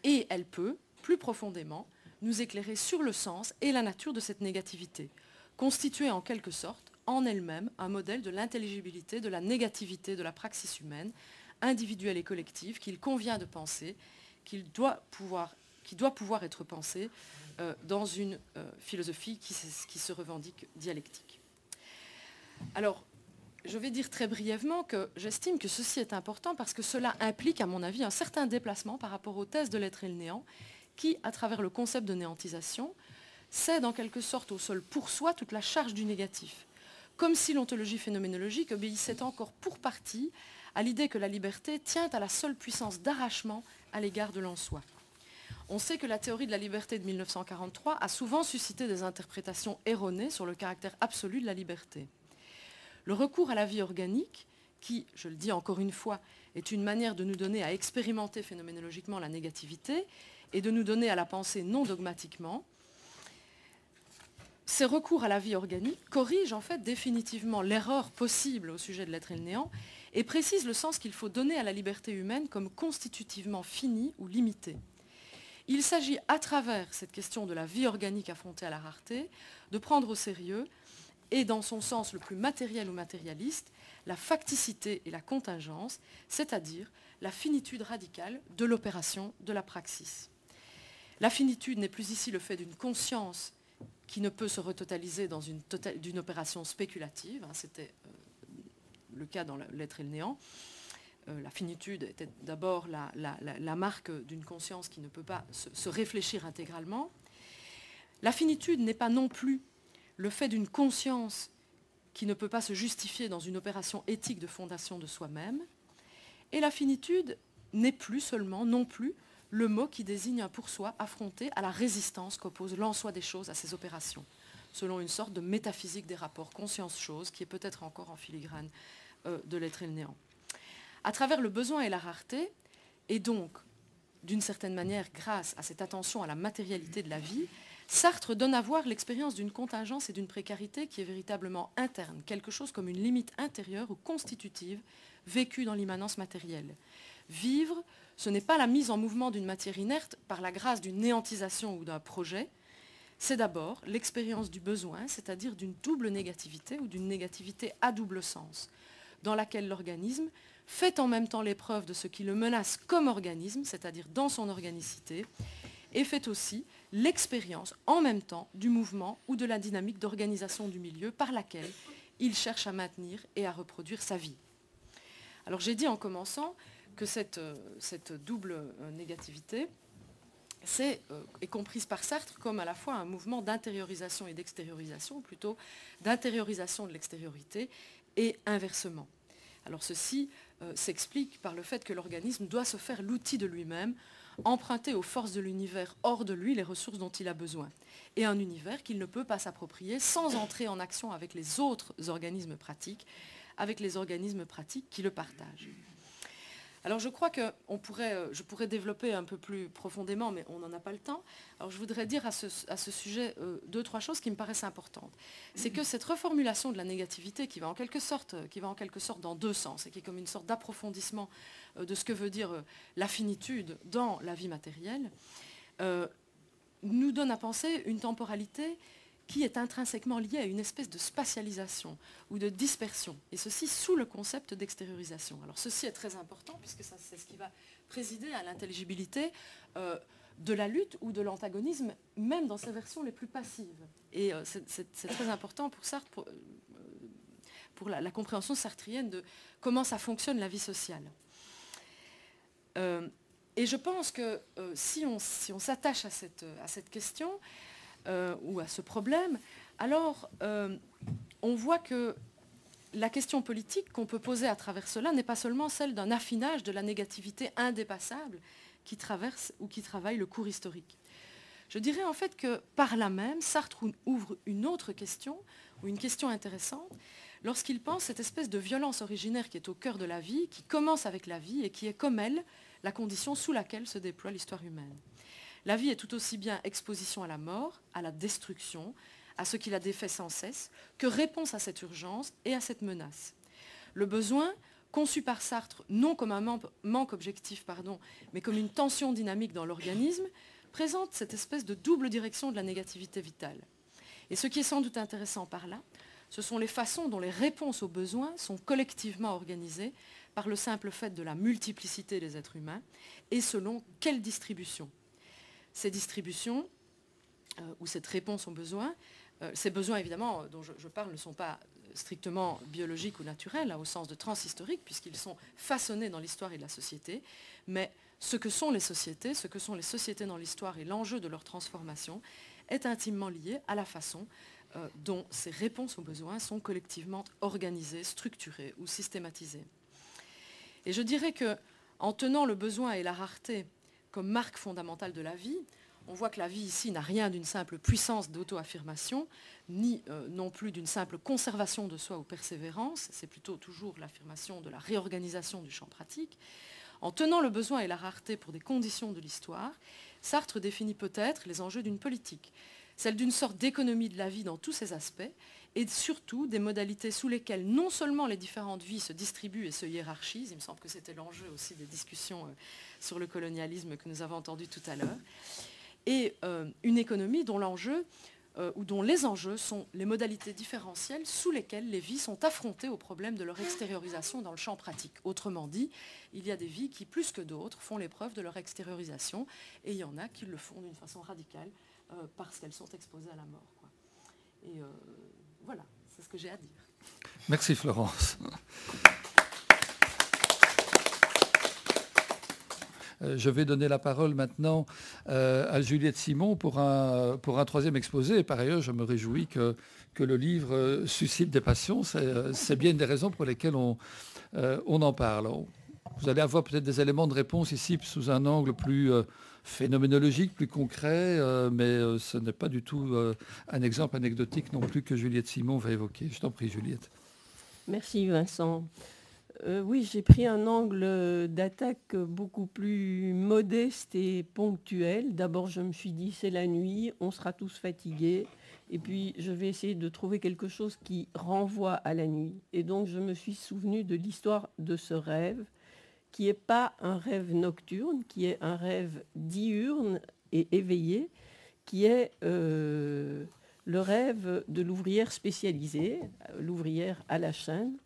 S4: et elle peut, plus profondément, nous éclairer sur le sens et la nature de cette négativité, constituer en quelque sorte, en elle-même, un modèle de l'intelligibilité, de la négativité de la praxis humaine, individuelle et collective, qu'il convient de penser, qui doit pouvoir être pensé dans une philosophie qui se revendique dialectique. Alors, je vais dire très brièvement que j'estime que ceci est important parce que cela implique, à mon avis, un certain déplacement par rapport aux thèses de l'être et le néant, qui, à travers le concept de néantisation, cède en quelque sorte au seul pour soi toute la charge du négatif, comme si l'ontologie phénoménologique obéissait encore pour partie à l'idée que la liberté tient à la seule puissance d'arrachement à l'égard de l'en-soi. On sait que la théorie de la liberté de 1943 a souvent suscité des interprétations erronées sur le caractère absolu de la liberté. Le recours à la vie organique, qui, je le dis encore une fois, est une manière de nous donner à expérimenter phénoménologiquement la négativité et de nous donner à la penser non dogmatiquement, ces recours à la vie organique corrigent en fait définitivement l'erreur possible au sujet de l'être et le néant et précisent le sens qu'il faut donner à la liberté humaine comme constitutivement finie ou limitée. Il s'agit, à travers cette question de la vie organique affrontée à la rareté, de prendre au sérieux, et dans son sens le plus matériel ou matérialiste, la facticité et la contingence, c'est-à-dire la finitude radicale de l'opération de la praxis. La finitude n'est plus ici le fait d'une conscience qui ne peut se retotaliser dans d'une opération spéculative, c'était le cas dans l'être et le néant. La finitude était d'abord la marque d'une conscience qui ne peut pas se réfléchir intégralement. La finitude n'est pas non plus le fait d'une conscience qui ne peut pas se justifier dans une opération éthique de fondation de soi-même. Et la finitude n'est plus seulement, non plus, le mot qui désigne un pour soi affronté à la résistance qu'oppose l'en-soi des choses à ces opérations, selon une sorte de métaphysique des rapports conscience-chose qui est peut-être encore en filigrane de l'être et le néant. À travers le besoin et la rareté, et donc, d'une certaine manière, grâce à cette attention à la matérialité de la vie, Sartre donne à voir l'expérience d'une contingence et d'une précarité qui est véritablement interne, quelque chose comme une limite intérieure ou constitutive vécue dans l'immanence matérielle. Vivre, ce n'est pas la mise en mouvement d'une matière inerte par la grâce d'une néantisation ou d'un projet, c'est d'abord l'expérience du besoin, c'est-à-dire d'une double négativité ou d'une négativité à double sens, dans laquelle l'organisme fait en même temps l'épreuve de ce qui le menace comme organisme, c'est-à-dire dans son organicité, et fait aussi l'expérience en même temps du mouvement ou de la dynamique d'organisation du milieu par laquelle il cherche à maintenir et à reproduire sa vie. Alors j'ai dit en commençant que cette double négativité est comprise par Sartre comme à la fois un mouvement d'intériorisation et d'extériorisation, ou plutôt d'intériorisation de l'extériorité et inversement. Alors ceci s'explique par le fait que l'organisme doit se faire l'outil de lui-même, emprunter aux forces de l'univers hors de lui les ressources dont il a besoin, et un univers qu'il ne peut pas s'approprier sans entrer en action avec les autres organismes pratiques, avec les organismes pratiques qui le partagent. Alors je crois que je pourrais développer un peu plus profondément, mais on n'en a pas le temps. Alors je voudrais dire à ce sujet 2-3 choses qui me paraissent importantes. C'est que cette reformulation de la négativité qui va en quelque sorte dans deux sens, et qui est comme une sorte d'approfondissement de ce que veut dire la finitude dans la vie matérielle, nous donne à penser une temporalité qui est intrinsèquement liée à une espèce de spatialisation ou de dispersion, et ceci sous le concept d'extériorisation. Alors ceci est très important, puisque c'est ce qui va présider à l'intelligibilité de la lutte ou de l'antagonisme, même dans ses versions les plus passives. Et c'est très important pour Sartre, pour la compréhension sartrienne de comment ça fonctionne la vie sociale. Et je pense que si on s'attache à cette question, ou à ce problème, alors on voit que la question politique qu'on peut poser à travers cela n'est pas seulement celle d'un affinage de la négativité indépassable qui traverse ou qui travaille le cours historique. Je dirais en fait que par là même, Sartre ouvre une autre question, ou une question intéressante, lorsqu'il pense cette espèce de violence originaire qui est au cœur de la vie, qui commence avec la vie et qui est comme elle la condition sous laquelle se déploie l'histoire humaine. La vie est tout aussi bien exposition à la mort, à la destruction, à ce qui la défait sans cesse, que réponse à cette urgence et à cette menace. Le besoin, conçu par Sartre non comme un manque objectif, mais comme une tension dynamique dans l'organisme, présente cette espèce de double direction de la négativité vitale. Et ce qui est sans doute intéressant par là, ce sont les façons dont les réponses aux besoins sont collectivement organisées par le simple fait de la multiplicité des êtres humains, et selon quelle distribution. Ces distributions, ou cette réponse aux besoins, ces besoins évidemment dont je parle ne sont pas strictement biologiques ou naturels, au sens de transhistorique, puisqu'ils sont façonnés dans l'histoire et la société, mais ce que sont les sociétés dans l'histoire et l'enjeu de leur transformation est intimement lié à la façon dont ces réponses aux besoins sont collectivement organisées, structurées ou systématisées. Et je dirais qu'en tenant le besoin et la rareté comme marque fondamentale de la vie, on voit que la vie ici n'a rien d'une simple puissance d'auto-affirmation, ni non plus d'une simple conservation de soi ou persévérance, c'est plutôt toujours l'affirmation de la réorganisation du champ pratique. En tenant le besoin et la rareté pour des conditions de l'histoire, Sartre définit peut-être les enjeux d'une politique, celle d'une sorte d'économie de la vie dans tous ses aspects, et surtout des modalités sous lesquelles non seulement les différentes vies se distribuent et se hiérarchisent, il me semble que c'était l'enjeu aussi des discussions sur le colonialisme que nous avons entendu tout à l'heure, et une économie dont l'enjeu ou dont les enjeux sont les modalités différentielles sous lesquelles les vies sont affrontées au problème de leur extériorisation dans le champ pratique. Autrement dit, il y a des vies qui, plus que d'autres, font l'épreuve de leur extériorisation, et il y en a qui le font d'une façon radicale parce qu'elles sont exposées à la mort, quoi. Et voilà, c'est ce que j'ai à dire.
S2: Merci Florence. Je vais donner la parole maintenant à Juliette Simon pour un troisième exposé. Et par ailleurs, je me réjouis que le livre suscite des passions. C'est bien une des raisons pour lesquelles on en parle. Vous allez avoir peut-être des éléments de réponse ici sous un angle plus phénoménologique, plus concret, mais ce n'est pas du tout un exemple anecdotique non plus que Juliette Simon va évoquer. Je t'en prie, Juliette.
S5: Merci Vincent. Oui, j'ai pris un angle d'attaque beaucoup plus modeste et ponctuel. D'abord, je me suis dit, c'est la nuit, on sera tous fatigués. Et puis, je vais essayer de trouver quelque chose qui renvoie à la nuit. Et donc, je me suis souvenu de l'histoire de ce rêve, qui n'est pas un rêve nocturne, qui est un rêve diurne et éveillé, qui est le rêve de l'ouvrière spécialisée, l'ouvrière à la chaîne,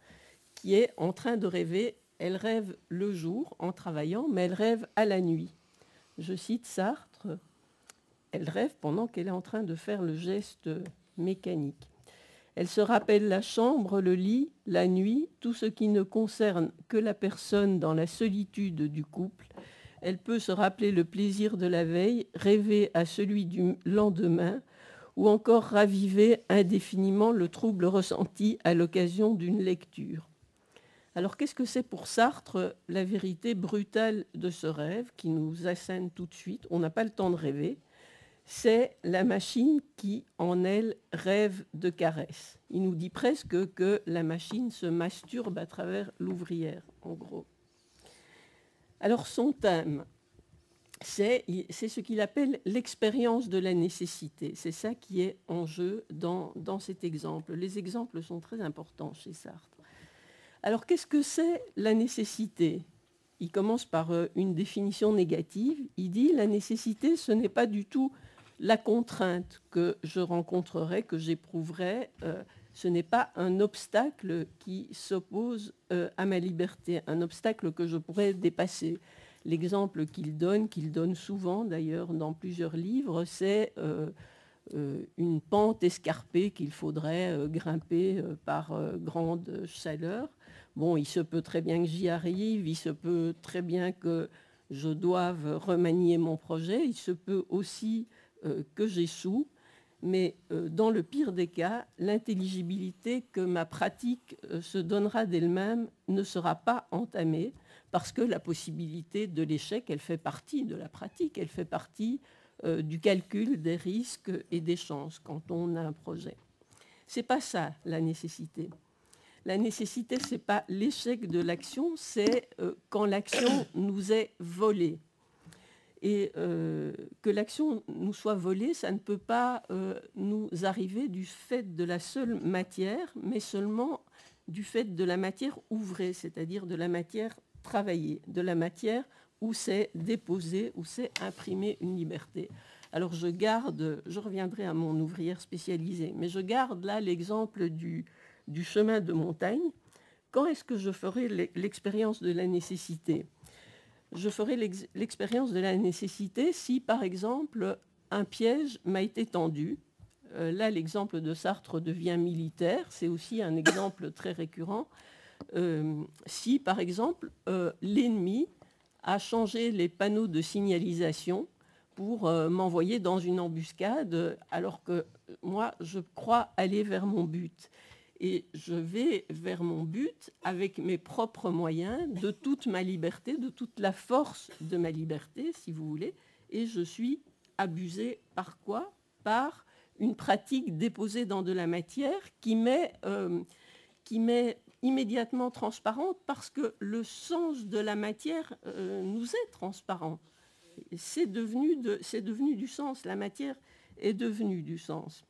S5: qui est en train de rêver. Elle rêve le jour en travaillant, mais elle rêve à la nuit. Je cite Sartre. Elle rêve pendant qu'elle est en train de faire le geste mécanique. Elle se rappelle la chambre, le lit, la nuit, tout ce qui ne concerne que la personne dans la solitude du couple. Elle peut se rappeler le plaisir de la veille, rêver à celui du lendemain, ou encore raviver indéfiniment le trouble ressenti à l'occasion d'une lecture. Alors qu'est-ce que c'est pour Sartre la vérité brutale de ce rêve qui nous assène tout de suite? On n'a pas le temps de rêver. C'est la machine qui, en elle, rêve de caresses. Il nous dit presque que la machine se masturbe à travers l'ouvrière, en gros. Alors son thème, c'est ce qu'il appelle l'expérience de la nécessité. C'est ça qui est en jeu dans cet exemple. Les exemples sont très importants chez Sartre. Alors qu'est-ce que c'est la nécessité? Il commence par une définition négative. Il dit la nécessité, ce n'est pas du tout la contrainte que je rencontrerai, que j'éprouverai. Ce n'est pas un obstacle qui s'oppose à ma liberté, un obstacle que je pourrais dépasser. L'exemple qu'il donne souvent d'ailleurs dans plusieurs livres, c'est une pente escarpée qu'il faudrait grimper par grande chaleur. Bon, il se peut très bien que j'y arrive, il se peut très bien que je doive remanier mon projet, il se peut aussi que j'échoue, mais dans le pire des cas, l'intelligibilité que ma pratique se donnera d'elle-même ne sera pas entamée, parce que la possibilité de l'échec, elle fait partie de la pratique, elle fait partie du calcul des risques et des chances quand on a un projet. Ce n'est pas ça, la nécessité. La nécessité, ce n'est pas l'échec de l'action, c'est quand l'action nous est volée. Et que l'action nous soit volée, ça ne peut pas nous arriver du fait de la seule matière, mais seulement du fait de la matière ouvrée, c'est-à-dire de la matière travaillée, de la matière où c'est déposé, où c'est imprimé une liberté. Alors je reviendrai à mon ouvrière spécialisée, mais je garde là l'exemple du chemin de montagne. Quand est-ce que je ferai l'expérience de la nécessité? Je ferai l'expérience de la nécessité si, par exemple, un piège m'a été tendu. Là, l'exemple de Sartre devient militaire. C'est aussi un exemple très récurrent. Si, par exemple, l'ennemi a changé les panneaux de signalisation pour m'envoyer dans une embuscade, alors que moi, je crois aller vers mon but. Et je vais vers mon but avec mes propres moyens, de toute ma liberté, de toute la force de ma liberté, si vous voulez. Et je suis abusée par quoi? Par une pratique déposée dans de la matière qui m'est immédiatement transparente parce que le sens de la matière nous est transparent. C'est devenu du sens. La matière est devenue du sens.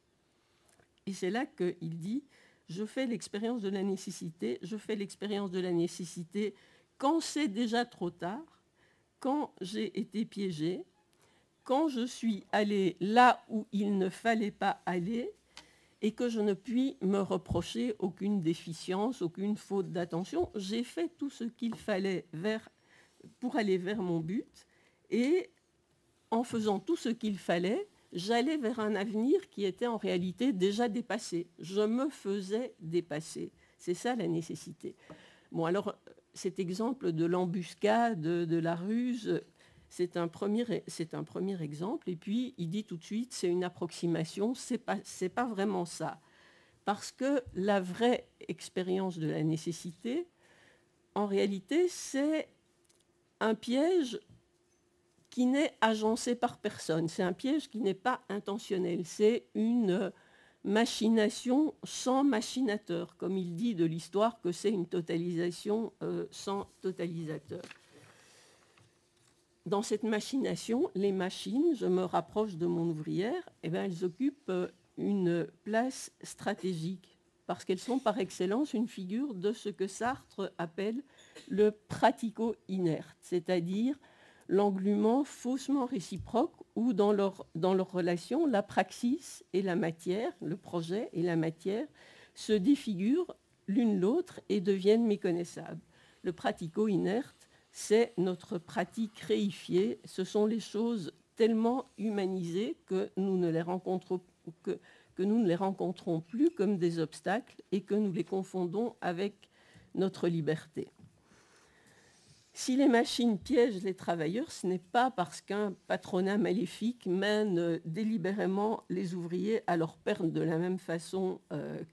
S5: Et c'est là qu'il dit... Je fais l'expérience de la nécessité. Je fais l'expérience de la nécessité quand c'est déjà trop tard, quand j'ai été piégée, quand je suis allée là où il ne fallait pas aller et que je ne puis me reprocher aucune déficience, aucune faute d'attention. J'ai fait tout ce qu'il fallait pour aller vers mon but et en faisant tout ce qu'il fallait, j'allais vers un avenir qui était en réalité déjà dépassé. Je me faisais dépasser. C'est ça la nécessité. Bon, alors, cet exemple de l'embuscade, de la ruse, c'est un premier exemple. Et puis, il dit tout de suite, c'est une approximation, c'est pas vraiment ça. Parce que la vraie expérience de la nécessité, en réalité, c'est un piège qui n'est agencé par personne. C'est un piège qui n'est pas intentionnel. C'est une machination sans machinateur, comme il dit de l'histoire que c'est une totalisation sans totalisateur. Dans cette machination, les machines, je me rapproche de mon ouvrière, elles occupent une place stratégique parce qu'elles sont par excellence une figure de ce que Sartre appelle le pratico-inerte, c'est-à-dire l'englument faussement réciproque où dans leur relation, la praxis et la matière, le projet et la matière, se défigurent l'une l'autre et deviennent méconnaissables. Le pratico-inerte, c'est notre pratique réifiée, ce sont les choses tellement humanisés que nous ne les rencontrons plus comme des obstacles et que nous les confondons avec notre liberté. Si les machines piègent les travailleurs, ce n'est pas parce qu'un patronat maléfique mène délibérément les ouvriers à leur perte de la même façon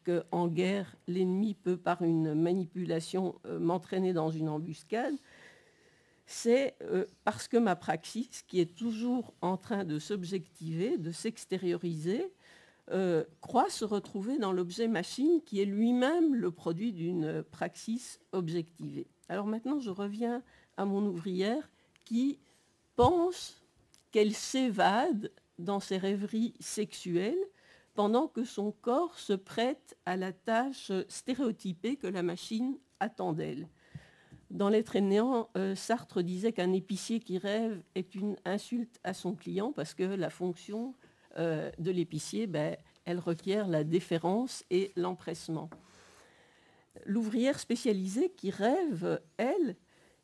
S5: qu'en guerre, l'ennemi peut par une manipulation m'entraîner dans une embuscade. C'est parce que ma praxis, qui est toujours en train de s'objectiver, de s'extérioriser, croit se retrouver dans l'objet machine qui est lui-même le produit d'une praxis objectivée. Alors maintenant, je reviens à mon ouvrière qui pense qu'elle s'évade dans ses rêveries sexuelles pendant que son corps se prête à la tâche stéréotypée que la machine attend d'elle. Dans L'être et néant, Sartre disait qu'un épicier qui rêve est une insulte à son client parce que la fonction de l'épicier, elle requiert la déférence et l'empressement. L'ouvrière spécialisée qui rêve, elle,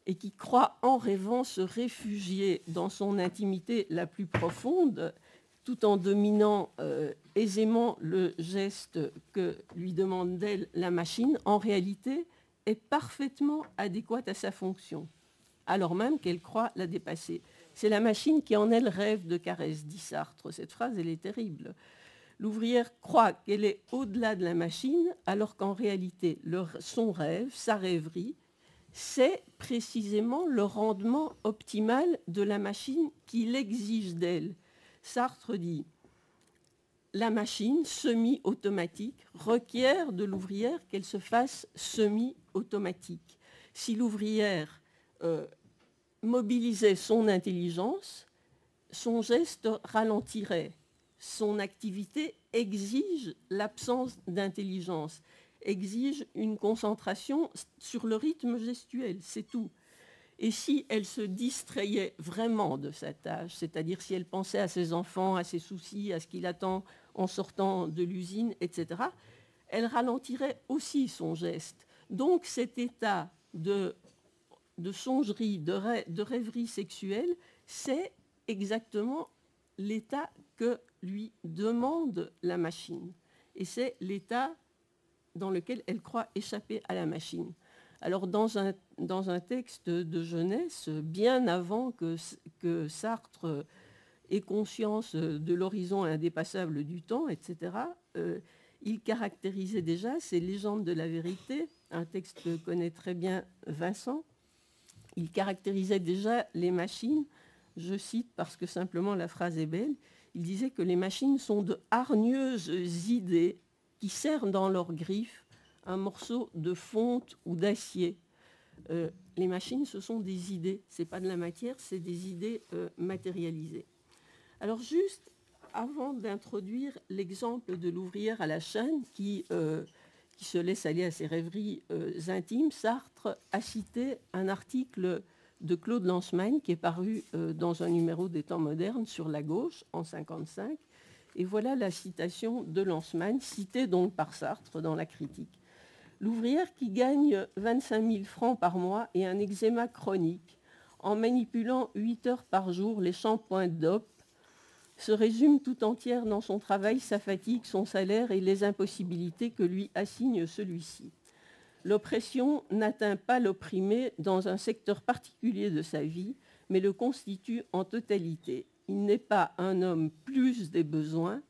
S5: et qui croit en rêvant se réfugier dans son intimité la plus profonde, tout en dominant aisément le geste que lui demande d'elle la machine, en réalité est parfaitement adéquate à sa fonction, alors même qu'elle croit la dépasser. C'est la machine qui en elle rêve de caresses, dit Sartre. Cette phrase, elle est terrible. L'ouvrière croit qu'elle est au-delà de la machine, alors qu'en réalité, son rêve, sa rêverie, c'est précisément le rendement optimal de la machine qu'il exige d'elle. Sartre dit « La machine semi-automatique requiert de l'ouvrière qu'elle se fasse semi-automatique. Si l'ouvrière mobilisait son intelligence, son geste ralentirait. Son activité exige l'absence d'intelligence, exige une concentration sur le rythme gestuel, c'est tout. Et si elle se distrayait vraiment de sa tâche, c'est-à-dire si elle pensait à ses enfants, à ses soucis, à ce qu'il attend en sortant de l'usine, etc., elle ralentirait aussi son geste. Donc cet état de songerie, de rêverie sexuelle, c'est exactement l'état que lui demande la machine. Et c'est l'état dans lequel elle croit échapper à la machine. Alors dans un texte de jeunesse, bien avant que Sartre ait conscience de l'horizon indépassable du temps, etc., il caractérisait déjà ces légendes de la vérité, un texte que connaît très bien Vincent, il caractérisait déjà les machines, je cite parce que simplement la phrase est belle, il disait que les machines sont de hargneuses idées qui serrent dans leurs griffes un morceau de fonte ou d'acier. Les machines, ce sont des idées, ce n'est pas de la matière, c'est des idées matérialisées. Alors juste avant d'introduire l'exemple de l'ouvrière à la chaîne qui se laisse aller à ses rêveries intimes, Sartre a cité un article de Claude Lanzmann qui est paru dans un numéro des Temps modernes sur La Gauche en 1955. Et voilà la citation de Lanzmann, citée donc par Sartre dans la critique. L'ouvrière qui gagne 25 000 francs par mois et un eczéma chronique, en manipulant 8 heures par jour les shampoings DOP, se résume tout entière dans son travail, sa fatigue, son salaire et les impossibilités que lui assigne celui-ci. L'oppression n'atteint pas l'opprimé dans un secteur particulier de sa vie, mais le constitue en totalité. Il n'est pas un homme plus des besoins,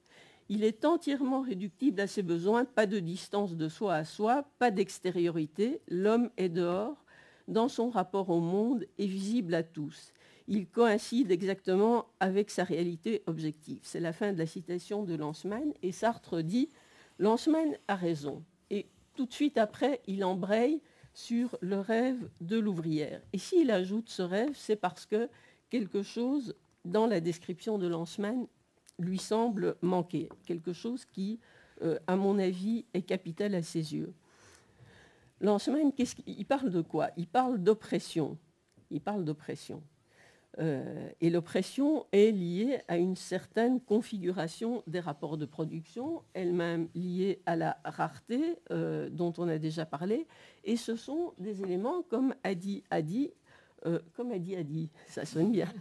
S5: il est entièrement réductible à ses besoins, pas de distance de soi à soi, pas d'extériorité, l'homme est dehors, dans son rapport au monde, est visible à tous. Il coïncide exactement avec sa réalité objective. C'est la fin de la citation de Lanzmann, et Sartre dit « Lanzmann a raison ». Et tout de suite après, il embraye sur le rêve de l'ouvrière. Et s'il ajoute ce rêve, c'est parce que quelque chose dans la description de Lanzmann lui semble manquer, quelque chose qui, à mon avis, est capital à ses yeux. Lanzmann, il parle de quoi? Il parle d'oppression. Il parle d'oppression. Et l'oppression est liée à une certaine configuration des rapports de production, elle-même liée à la rareté dont on a déjà parlé. Et ce sont des éléments, comme a dit, comme a dit, ça sonne bien,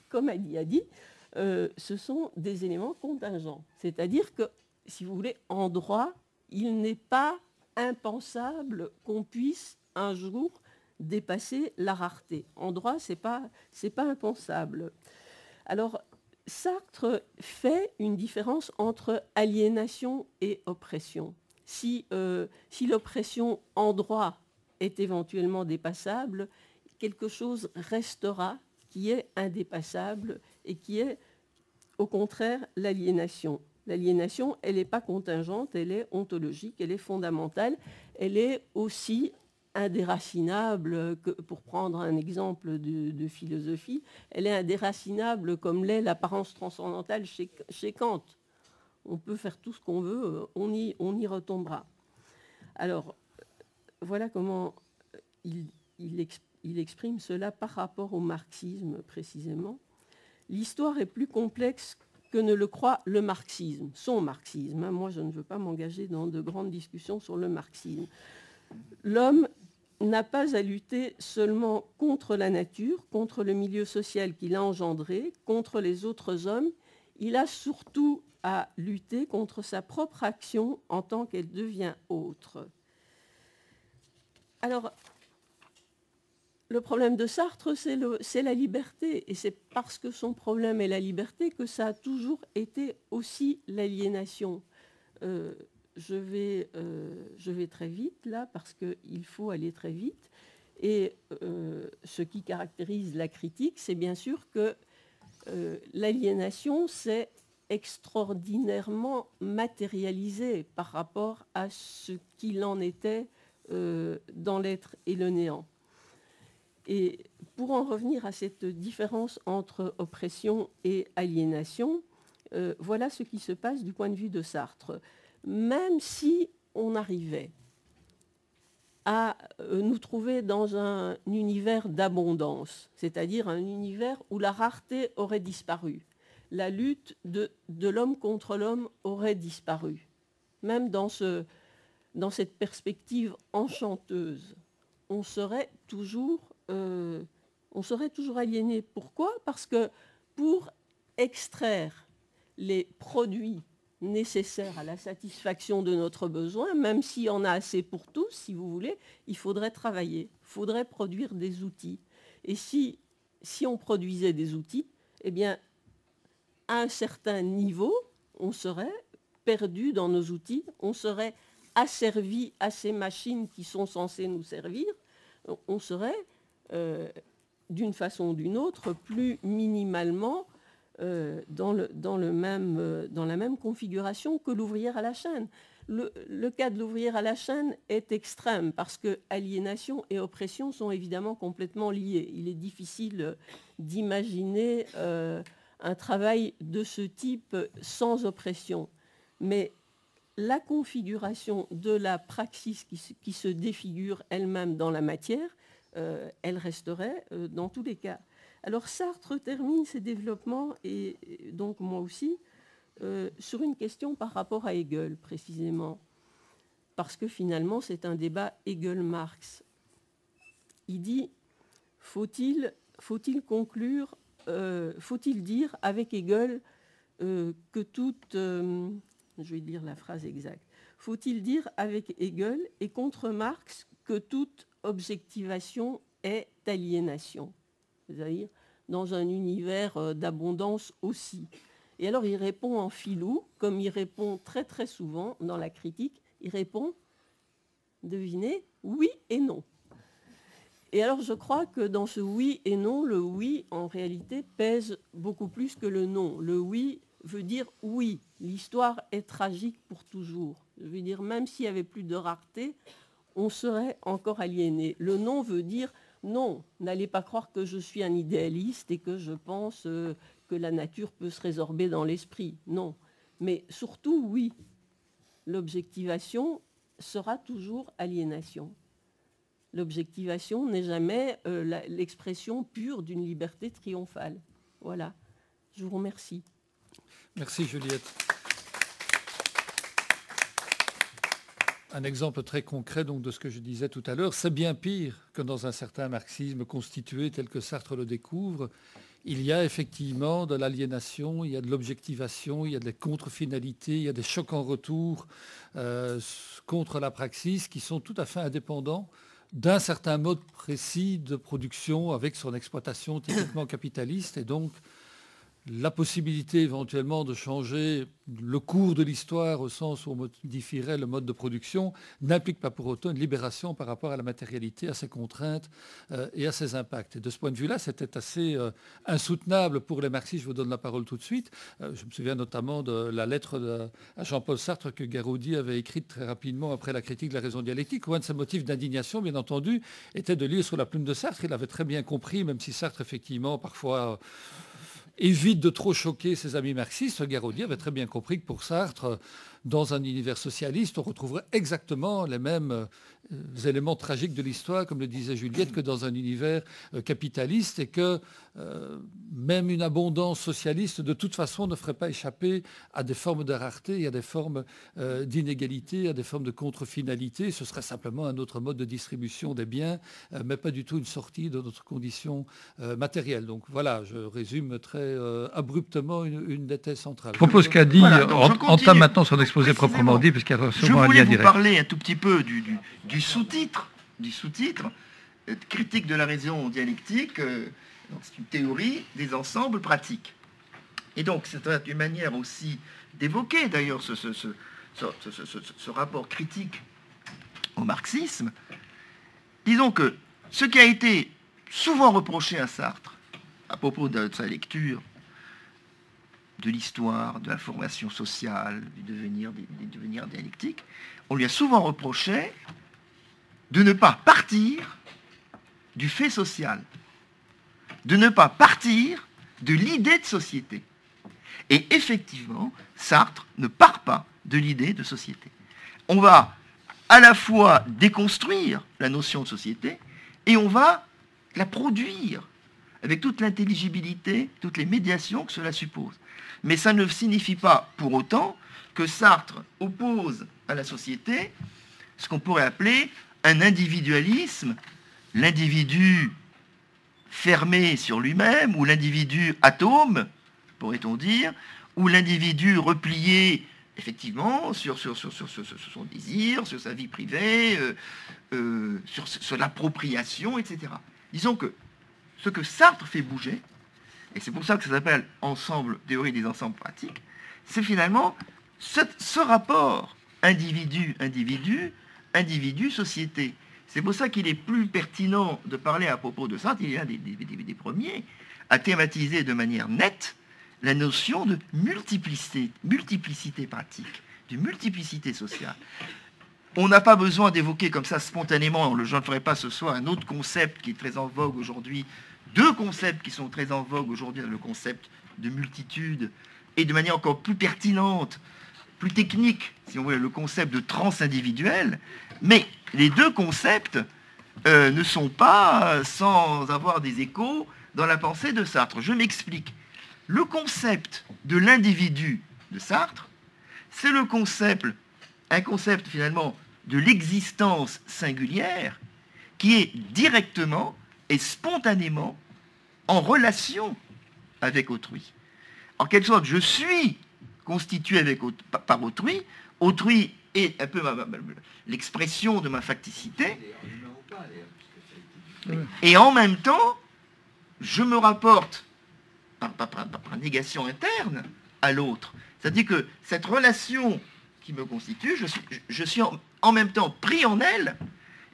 S5: comme a dit, ce sont des éléments contingents. C'est-à-dire que, si vous voulez, en droit, il n'est pas impensable qu'on puisse un jour dépasser la rareté. En droit, c'est pas impensable. Alors, Sartre fait une différence entre aliénation et oppression. Si l'oppression en droit est éventuellement dépassable, quelque chose restera qui est indépassable et qui est, au contraire, l'aliénation. L'aliénation, elle n'est pas contingente, elle est ontologique, elle est fondamentale, elle est aussi indéracinable, pour prendre un exemple de philosophie, elle est indéracinable comme l'est l'apparence transcendantale chez Kant. On peut faire tout ce qu'on veut, on y retombera. Alors, voilà comment il exprime cela par rapport au marxisme, précisément. L'histoire est plus complexe que ne le croit le marxisme, son marxisme. Moi, je ne veux pas m'engager dans de grandes discussions sur le marxisme. L'homme n'a pas à lutter seulement contre la nature, contre le milieu social qu'il a engendré, contre les autres hommes. Il a surtout à lutter contre sa propre action en tant qu'elle devient autre. Alors, le problème de Sartre, c'est la liberté. Et c'est parce que son problème est la liberté que ça a toujours été aussi l'aliénation. Je vais très vite là parce qu'il faut aller très vite. Et ce qui caractérise la critique, c'est bien sûr que l'aliénation, c'est extraordinairement matérialisé par rapport à ce qu'il en était dans l'être et le néant. Et pour en revenir à cette différence entre oppression et aliénation, voilà ce qui se passe du point de vue de Sartre. Même si on arrivait à nous trouver dans un univers d'abondance, c'est-à-dire un univers où la rareté aurait disparu, la lutte de l'homme contre l'homme aurait disparu, même dans cette perspective enchanteuse, on serait toujours aliéné. Pourquoi ? Parce que pour extraire les produits nécessaires à la satisfaction de notre besoin, même s'il y en a assez pour tous, si vous voulez, il faudrait travailler, il faudrait produire des outils. Et si on produisait des outils, eh bien, à un certain niveau, on serait perdu dans nos outils, on serait asservi à ces machines qui sont censées nous servir, on serait, d'une façon ou d'une autre, plus minimalement dans la même configuration que l'ouvrière à la chaîne. Le cas de l'ouvrière à la chaîne est extrême parce que aliénation et oppression sont évidemment complètement liés. Il est difficile d'imaginer un travail de ce type sans oppression. Mais la configuration de la praxis qui se défigure elle-même dans la matière, elle resterait dans tous les cas. Alors Sartre termine ses développements, et donc moi aussi, sur une question par rapport à Hegel, précisément. Parce que finalement, c'est un débat Hegel-Marx. Il dit, faut-il conclure, faut-il dire avec Hegel que toute... je vais lire la phrase exacte. Faut-il dire avec Hegel et contre Marx que toute objectivation est aliénation, c'est-à-dire dans un univers d'abondance aussi. Et alors il répond en filou, comme il répond très très souvent dans la critique, il répond, devinez, oui et non. Et alors je crois que dans ce oui et non, le oui en réalité pèse beaucoup plus que le non. Le oui veut dire oui, l'histoire est tragique pour toujours. Je veux dire, même s'il n'y avait plus de rareté, on serait encore aliéné. Le non veut dire non, n'allez pas croire que je suis un idéaliste et que je pense que la nature peut se résorber dans l'esprit. Non. Mais surtout, oui, l'objectivation sera toujours aliénation. L'objectivation n'est jamais l'expression pure d'une liberté triomphale. Voilà. Je vous remercie.
S2: Merci Juliette. un exemple très concret donc, de ce que je disais tout à l'heure. C'est bien pire que dans un certain marxisme constitué tel que Sartre le découvre. Il y a effectivement de l'aliénation, il y a de l'objectivation, il y a des contre-finalités, il y a des chocs en retour contre la praxis qui sont tout à fait indépendants d'un certain mode précis de production avec son exploitation typiquement capitaliste. Et donc, la possibilité éventuellement de changer le cours de l'histoire au sens où on modifierait le mode de production n'implique pas pour autant une libération par rapport à la matérialité, à ses contraintes et à ses impacts. Et de ce point de vue-là, c'était assez insoutenable pour les marxistes. Je vous donne la parole tout de suite. Je me souviens notamment de la lettre à Jean-Paul Sartre que Garaudy avait écrite très rapidement après la critique de la raison dialectique, où un de ses motifs d'indignation, bien entendu, était de lire sur la plume de Sartre. Il avait très bien compris, même si Sartre, effectivement, parfois évite de trop choquer ses amis marxistes, Garaudy avait très bien compris que pour Sartre, dans un univers socialiste, on retrouverait exactement les mêmes éléments tragiques de l'histoire, comme le disait Juliette, que dans un univers capitaliste, et que même une abondance socialiste, de toute façon, ne ferait pas échapper à des formes de rareté, et à des formes d'inégalité, à des formes de contre-finalité. Ce serait simplement un autre mode de distribution des biens, mais pas du tout une sortie de notre condition matérielle. Donc voilà, je résume très abruptement une des thèses centrales.
S6: Je propose qu'Adi entame maintenant son exposé proprement dit, puisqu'il y a sûrement un lien direct.
S7: Je voulais vous parler un tout petit peu du sous-titre, critique de la raison dialectique, c'est une théorie des ensembles pratiques. Et donc, c'est une manière aussi d'évoquer d'ailleurs ce rapport critique au marxisme. Disons que ce qui a été souvent reproché à Sartre, à propos de sa lecture de l'histoire, de la formation sociale, du devenir dialectique, on lui a souvent reproché de ne pas partir du fait social, de ne pas partir de l'idée de société. Et effectivement, Sartre ne part pas de l'idée de société. On va à la fois déconstruire la notion de société et on va la produire avec toute l'intelligibilité, toutes les médiations que cela suppose. Mais ça ne signifie pas pour autant que Sartre oppose à la société ce qu'on pourrait appeler un individualisme, l'individu fermé sur lui-même, ou l'individu atome, pourrait-on dire, ou l'individu replié effectivement sur son désir, sur sa vie privée, sur l'appropriation, etc. Disons que ce que Sartre fait bouger, et c'est pour ça que ça s'appelle ensemble, théorie des ensembles pratiques, c'est finalement ce rapport individu, société. C'est pour ça qu'il est plus pertinent de parler à propos de Sartre, il est un des premiers à thématiser de manière nette la notion de multiplicité pratique, de multiplicité sociale. On n'a pas besoin d'évoquer comme ça spontanément, je ne ferai pas ce soir, un autre concept qui est très en vogue aujourd'hui, deux concepts qui sont très en vogue aujourd'hui, le concept de multitude et de manière encore plus pertinente, plus technique, si on veut, le concept de transindividuel, mais les deux concepts ne sont pas sans avoir des échos dans la pensée de Sartre. Je m'explique. Le concept de l'individu de Sartre, c'est un concept finalement de l'existence singulière qui est directement et spontanément en relation avec autrui. En quelque sorte, je suis constitué par autrui. Autrui est un peu l'expression de ma facticité. Et en même temps, je me rapporte par négation interne à l'autre. C'est-à-dire que cette relation qui me constitue, je suis en même temps pris en elle,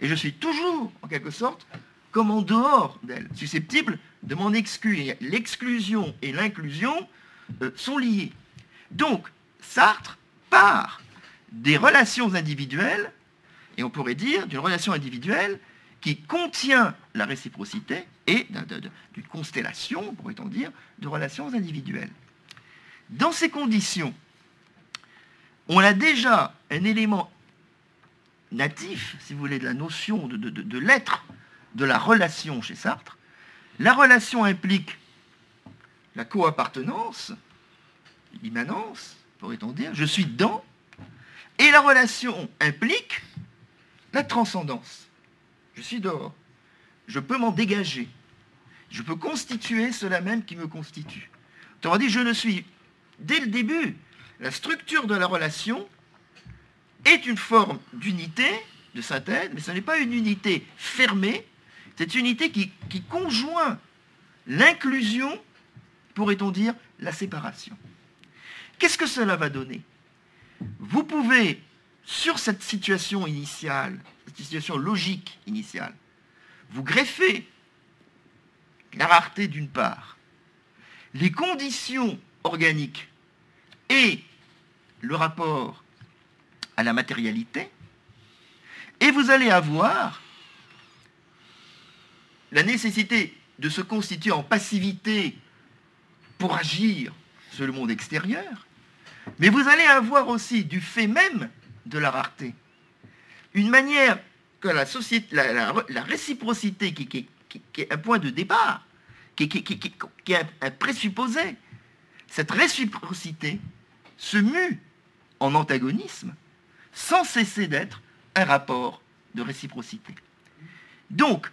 S7: et je suis toujours, en quelque sorte, comme en dehors d'elle, susceptible de m'en exclure. L'exclusion et l'inclusion sont liées. Donc, Sartre part des relations individuelles, et on pourrait dire d'une relation individuelle qui contient la réciprocité et d'une constellation, pourrait-on dire, de relations individuelles. Dans ces conditions, on a déjà un élément natif, si vous voulez, de la notion de l'être, de la relation chez Sartre. La relation implique la co-appartenance, l'immanence, pourrait-on dire, je suis dedans, et la relation implique la transcendance. Je suis dehors. Je peux m'en dégager. Je peux constituer cela même qui me constitue. Autrement dit, je ne suis, dès le début, la structure de la relation est une forme d'unité, de synthèse, mais ce n'est pas une unité fermée, c'est une unité qui conjoint l'inclusion, pourrait-on dire, la séparation. Qu'est-ce que cela va donner? Vous pouvez, sur cette situation initiale, cette situation logique initiale, vous greffer la rareté d'une part, les conditions organiques et le rapport à la matérialité, et vous allez avoir la nécessité de se constituer en passivité pour agir sur le monde extérieur, mais vous allez avoir aussi, du fait même de la rareté, une manière que la réciprocité qui est un point de départ, qui est un présupposé, cette réciprocité se mue en antagonisme sans cesser d'être un rapport de réciprocité. Donc,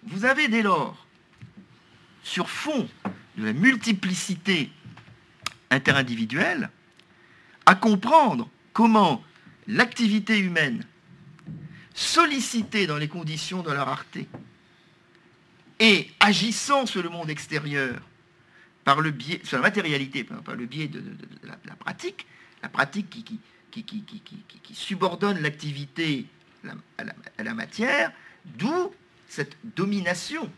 S7: vous avez dès lors, sur fond de la multiplicité interindividuelle, à comprendre comment l'activité humaine, sollicitée dans les conditions de la rareté, et agissant sur le monde extérieur, par le biais, sur la matérialité, par le biais de la pratique qui subordonne l'activité à la matière, d'où cette domination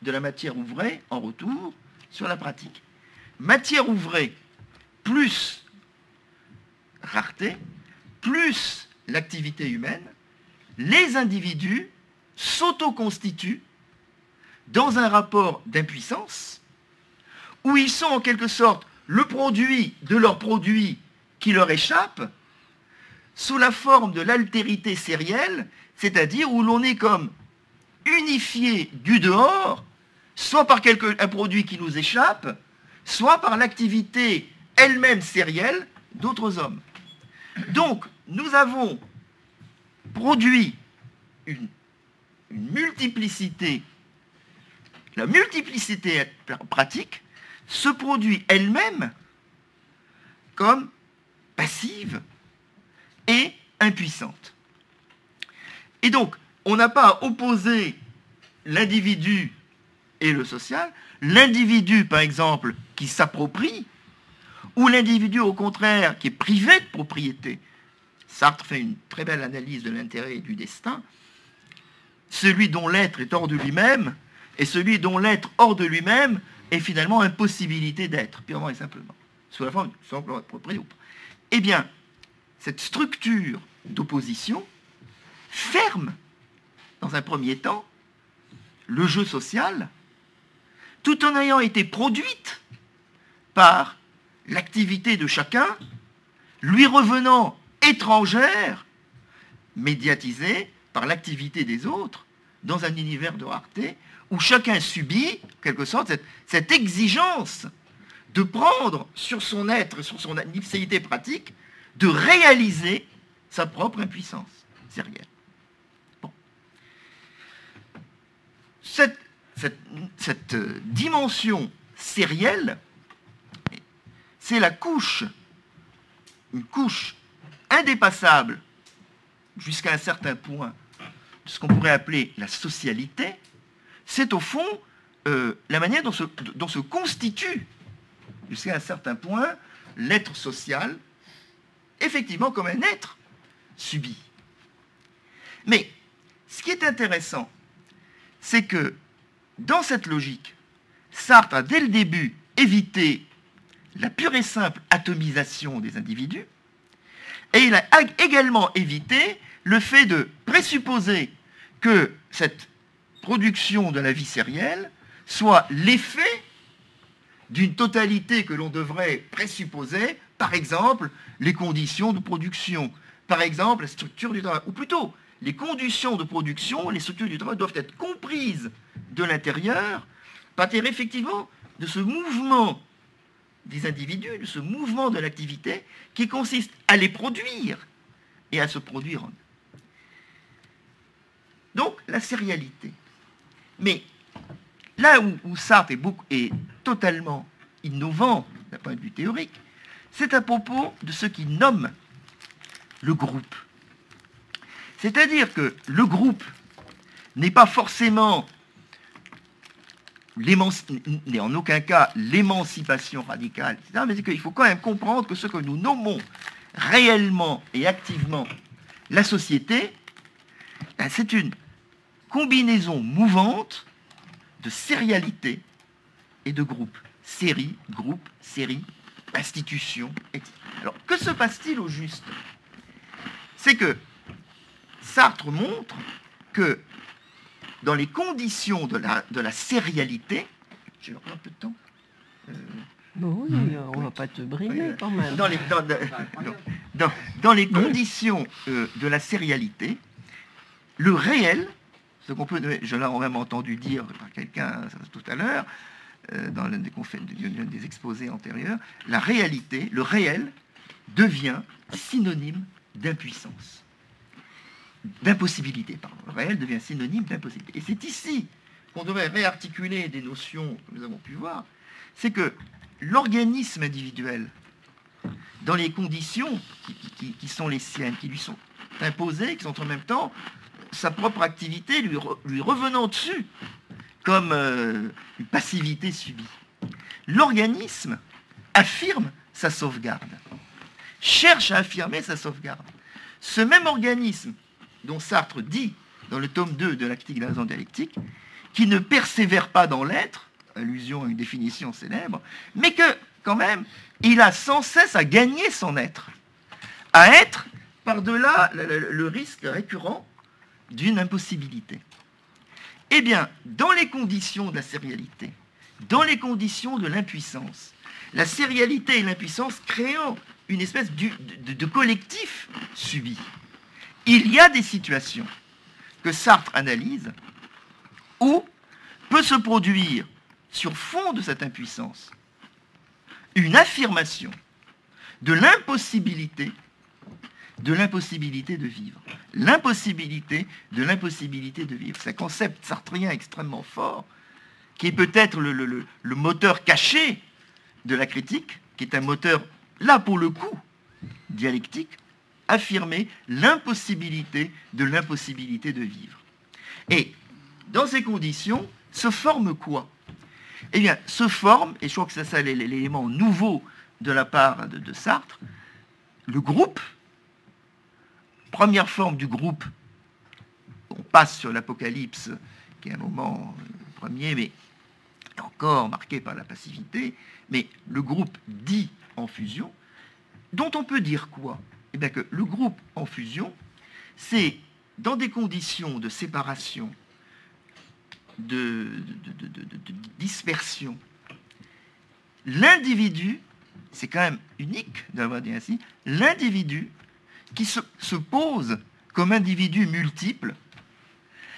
S7: de la matière ouvrée en retour sur la pratique. Matière ouvrée plus rareté, plus l'activité humaine, les individus s'autoconstituent dans un rapport d'impuissance où ils sont en quelque sorte le produit de leur produit qui leur échappe sous la forme de l'altérité sérielle, c'est-à-dire où l'on est comme unifié du dehors, soit par un produit qui nous échappe, soit par l'activité elle-même sérielle d'autres hommes. Donc, nous avons produit une multiplicité. La multiplicité pratique se produit elle-même comme passive et impuissante. Et donc, on n'a pas à opposer l'individu et le social. L'individu, par exemple, qui s'approprie, ou l'individu, au contraire, qui est privé de propriété. Sartre fait une très belle analyse de l'intérêt et du destin. Celui dont l'être est hors de lui-même, et celui dont l'être hors de lui-même est finalement impossibilité d'être, purement et simplement, sous la forme de propriété. Eh bien, cette structure d'opposition ferme, dans un premier temps, le jeu social, tout en ayant été produite par l'activité de chacun, lui revenant étrangère, médiatisée par l'activité des autres, dans un univers de rareté, où chacun subit, en quelque sorte, cette exigence de prendre sur son être, sur son ipséité pratique, de réaliser sa propre impuissance sérielle. Bon. Cette dimension sérielle, c'est la couche, une couche indépassable jusqu'à un certain point de ce qu'on pourrait appeler la socialité. C'est au fond la manière dont se constitue, jusqu'à un certain point, l'être social, effectivement comme un être subi. Mais ce qui est intéressant, c'est que dans cette logique, Sartre a dès le début évité la pure et simple atomisation des individus, et il a également évité le fait de présupposer que cette production de la vie sérielle soit l'effet d'une totalité que l'on devrait présupposer, par exemple, les conditions de production, par exemple, la structure du travail, ou plutôt, les conditions de production, les structures du travail doivent être comprises de l'intérieur, à partir effectivement de ce mouvement des individus, de ce mouvement de l'activité qui consiste à les produire et à se produire en eux. la sérialité. Mais là où Sartre est totalement innovant d'un point de vue théorique, c'est à propos de ce qu'il nomme le groupe. C'est-à-dire que le groupe n'est pas forcément n'est en aucun cas l'émancipation radicale, etc., mais c'est qu'il faut quand même comprendre que ce que nous nommons réellement et activement la société, c'est une combinaison mouvante de sérialité et de groupe. Série, groupe, série, institution, etc. Alors, que se passe-t-il au juste? C'est que Sartre montre que dans les conditions de la sérialité, j'ai encore un peu de temps.
S5: Bon, oui, on ne va pas te brimer quand même.
S7: Dans les conditions de la sérialité, le réel, ce qu'on peut, je l'ai même entendu dire par quelqu'un tout à l'heure, dans l'un des exposés antérieurs, la réalité, le réel, devient synonyme d'impuissance. D'impossibilité, pardon. Le réel devient synonyme d'impossibilité. Et c'est ici qu'on devrait réarticuler des notions que nous avons pu voir, c'est que l'organisme individuel, dans les conditions qui sont les siennes, qui lui sont imposées, qui sont en même temps sa propre activité lui revenant dessus, comme une passivité subie. L'organisme affirme sa sauvegarde, cherche à affirmer sa sauvegarde. Ce même organisme dont Sartre dit, dans le tome 2 de la critique de la raison dialectique, qui ne persévère pas dans l'être, allusion à une définition célèbre, mais que, quand même, il a sans cesse à gagner son être, à être par-delà le risque récurrent d'une impossibilité. Eh bien, dans les conditions de la sérialité, dans les conditions de l'impuissance, la sérialité et l'impuissance créant une espèce de collectif subi, il y a des situations que Sartre analyse où peut se produire, sur fond de cette impuissance, une affirmation de l'impossibilité de vivre. L'impossibilité de vivre. C'est un concept sartrien extrêmement fort, qui est peut-être le moteur caché de la critique, qui est un moteur, là pour le coup, dialectique, affirmer l'impossibilité de vivre. Et dans ces conditions, se forme quoi? Eh bien, se forme, et je crois que c'est ça l'élément nouveau de la part de Sartre, le groupe. Première forme du groupe, on passe sur l'Apocalypse, qui est un moment premier, mais encore marqué par la passivité, mais le groupe dit en fusion, dont on peut dire quoi? Eh bien que le groupe en fusion, c'est dans des conditions de séparation, de dispersion, l'individu, c'est quand même unique d'avoir dit ainsi, l'individu qui se pose comme individu multiple,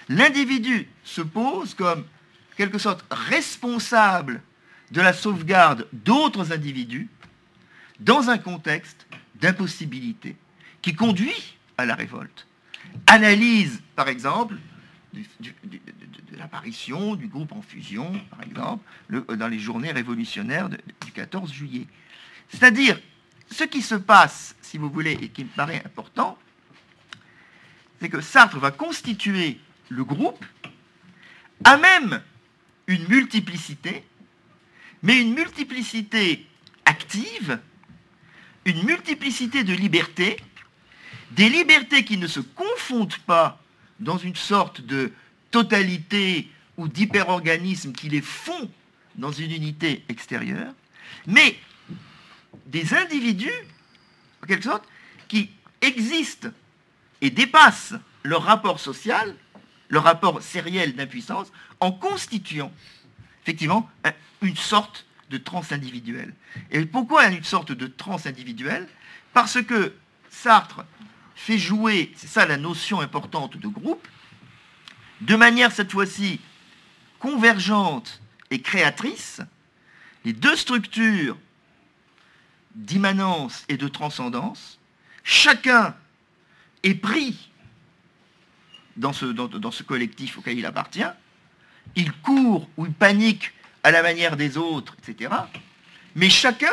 S7: l'individu se pose comme, en quelque sorte, responsable de la sauvegarde d'autres individus dans un contexte d'impossibilité qui conduit à la révolte. Analyse, par exemple, de l'apparition du groupe en fusion, par exemple, dans les journées révolutionnaires du 14 juillet. C'est-à-dire, ce qui se passe, si vous voulez, et qui me paraît important, c'est que Sartre va constituer le groupe à même une multiplicité, mais une multiplicité active, une multiplicité de libertés, des libertés qui ne se confondent pas dans une sorte de totalité ou d'hyperorganisme qui les fond dans une unité extérieure, mais des individus, en quelque sorte, qui existent et dépassent leur rapport social, leur rapport sériel d'impuissance, en constituant effectivement une sorte de transindividuel. Et pourquoi une sorte de transindividuel? Parce que Sartre fait jouer, c'est ça la notion importante de groupe, de manière cette fois-ci convergente et créatrice, les deux structures d'immanence et de transcendance, chacun est pris dans ce collectif auquel il appartient, il court ou il panique à la manière des autres, etc. Mais chacun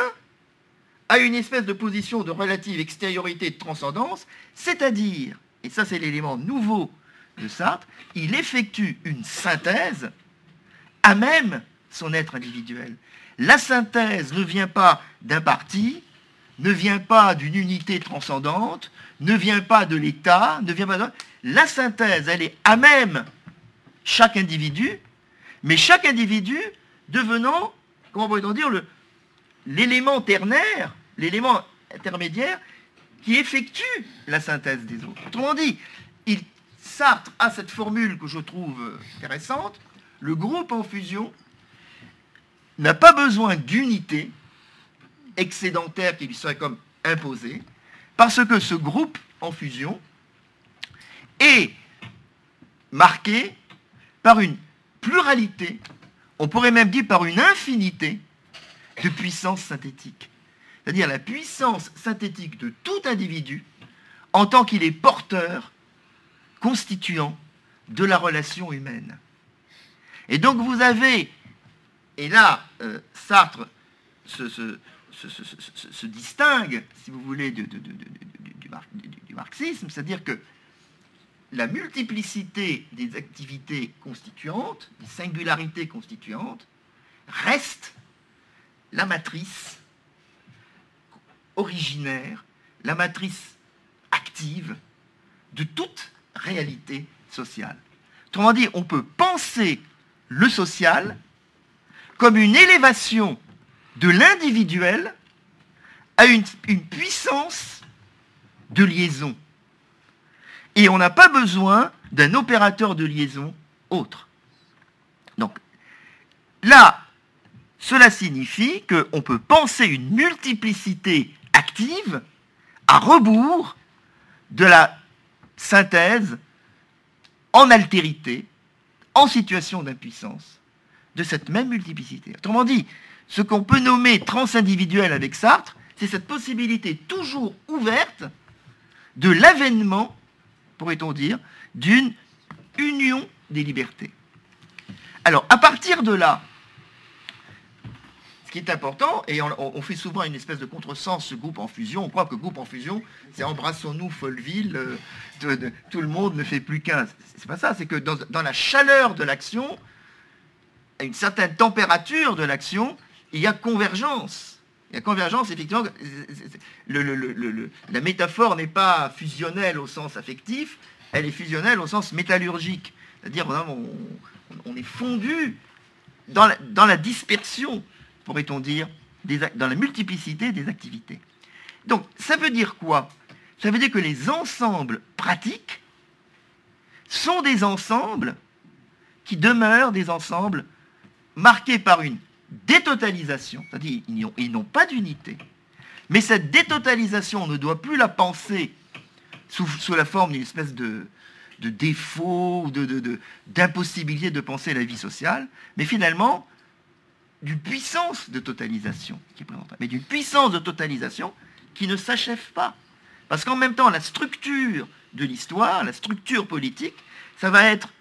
S7: a une espèce de position de relative extériorité, de transcendance, c'est-à-dire, et ça c'est l'élément nouveau de Sartre, il effectue une synthèse à même son être individuel. La synthèse ne vient pas d'un parti, ne vient pas d'une unité transcendante, ne vient pas de l'État, ne vient pas de... La synthèse, elle est à même chaque individu, mais chaque individu devenant, comment pourrait-on dire, l'élément ternaire, l'élément intermédiaire qui effectue la synthèse des autres. Autrement dit, Sartre a cette formule que je trouve intéressante, le groupe en fusion n'a pas besoin d'unité excédentaire qui lui serait comme imposée, parce que ce groupe en fusion est marqué par une pluralité, on pourrait même dire par une infinité de puissance synthétique. C'est-à-dire la puissance synthétique de tout individu en tant qu'il est porteur, constituant de la relation humaine. Et donc vous avez, et là Sartre se distingue, si vous voulez, du marxisme, c'est-à-dire que la multiplicité des activités constituantes, des singularités constituantes, reste la matrice originaire, la matrice active de toute réalité sociale. Autrement dit, on peut penser le social comme une élévation de l'individuel à une puissance de liaison. Et on n'a pas besoin d'un opérateur de liaison autre. Donc, là, cela signifie qu'on peut penser une multiplicité active à rebours de la synthèse en altérité, en situation d'impuissance, de cette même multiplicité. Autrement dit, ce qu'on peut nommer transindividuel avec Sartre, c'est cette possibilité toujours ouverte de l'avènement, pourrait-on dire, d'une union des libertés. Alors, à partir de là, ce qui est important, et on fait souvent une espèce de contresens, ce groupe en fusion, on croit que groupe en fusion, c'est embrassons-nous Folleville, tout le monde ne fait plus qu'un. C'est pas ça, c'est que dans la chaleur de l'action, à une certaine température de l'action, il y a convergence. Il y a convergence, effectivement, la métaphore n'est pas fusionnelle au sens affectif, elle est fusionnelle au sens métallurgique. C'est-à-dire, on est fondu dans la dispersion, pourrait-on dire, dans la multiplicité des activités. Donc, ça veut dire quoi? Ça veut dire que les ensembles pratiques sont des ensembles qui demeurent des ensembles marqués par une détotalisation, c'est-à-dire ils n'ont pas d'unité. Mais cette détotalisation, on ne doit plus la penser sous la forme d'une espèce de défaut ou d'impossibilité de penser la vie sociale, mais finalement d'une puissance de totalisation qui est présente, mais d'une puissance de totalisation qui ne s'achève pas. Parce qu'en même temps, la structure de l'histoire, la structure politique, ça va être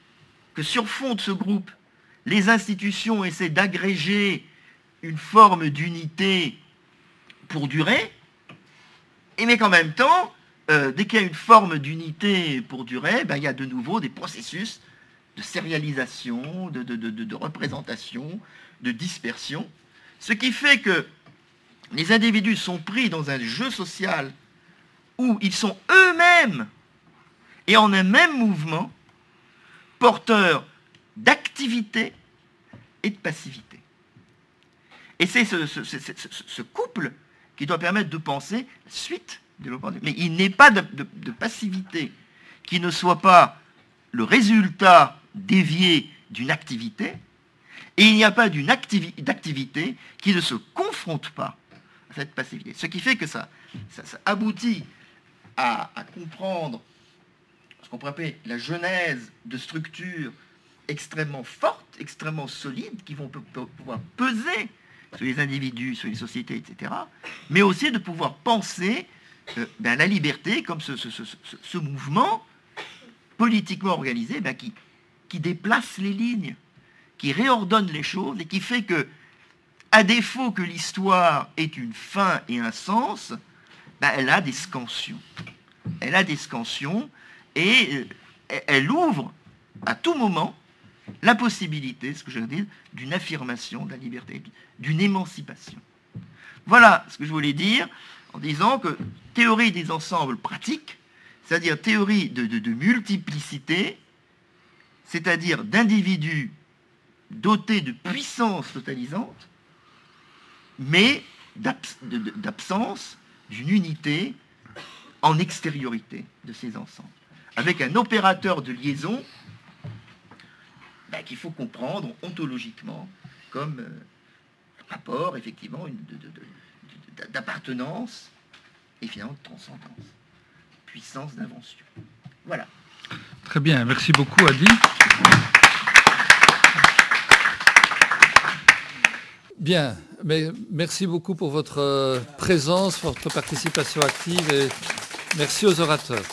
S7: que sur fond de ce groupe, les institutions essaient d'agréger une forme d'unité pour durer, mais qu'en même temps, dès qu'il y a une forme d'unité pour durer, il y a de nouveau des processus de sérialisation, de représentation, de dispersion, ce qui fait que les individus sont pris dans un jeu social où ils sont eux-mêmes et en un même mouvement porteurs d'activité et de passivité. Et c'est ce couple qui doit permettre de penser la suite du développement. Mais il n'est pas de passivité qui ne soit pas le résultat dévié d'une activité, et il n'y a pas d'activité qui ne se confronte pas à cette passivité. Ce qui fait que ça aboutit à comprendre ce qu'on pourrait appeler la genèse de structures extrêmement fortes, extrêmement solides, qui vont pouvoir peser sur les individus, sur les sociétés, etc., mais aussi de pouvoir penser la liberté comme ce mouvement politiquement organisé, qui déplace les lignes, qui réordonne les choses et qui fait que, à défaut que l'histoire ait une fin et un sens, elle a des scansions. Elle a des scansions et elle ouvre à tout moment la possibilité, ce que je veux dire, d'une affirmation de la liberté, d'une émancipation. Voilà ce que je voulais dire en disant que théorie des ensembles pratiques, c'est-à-dire théorie de multiplicité, c'est-à-dire d'individus dotés de puissance totalisante, mais d'absence d'une unité en extériorité de ces ensembles, avec un opérateur de liaison qu'il faut comprendre ontologiquement comme rapport, effectivement, d'appartenance et finalement de transcendance, puissance d'invention. Voilà.
S6: Très bien, merci beaucoup Adi.
S2: Bien, mais merci beaucoup pour votre présence, votre participation active et merci aux orateurs.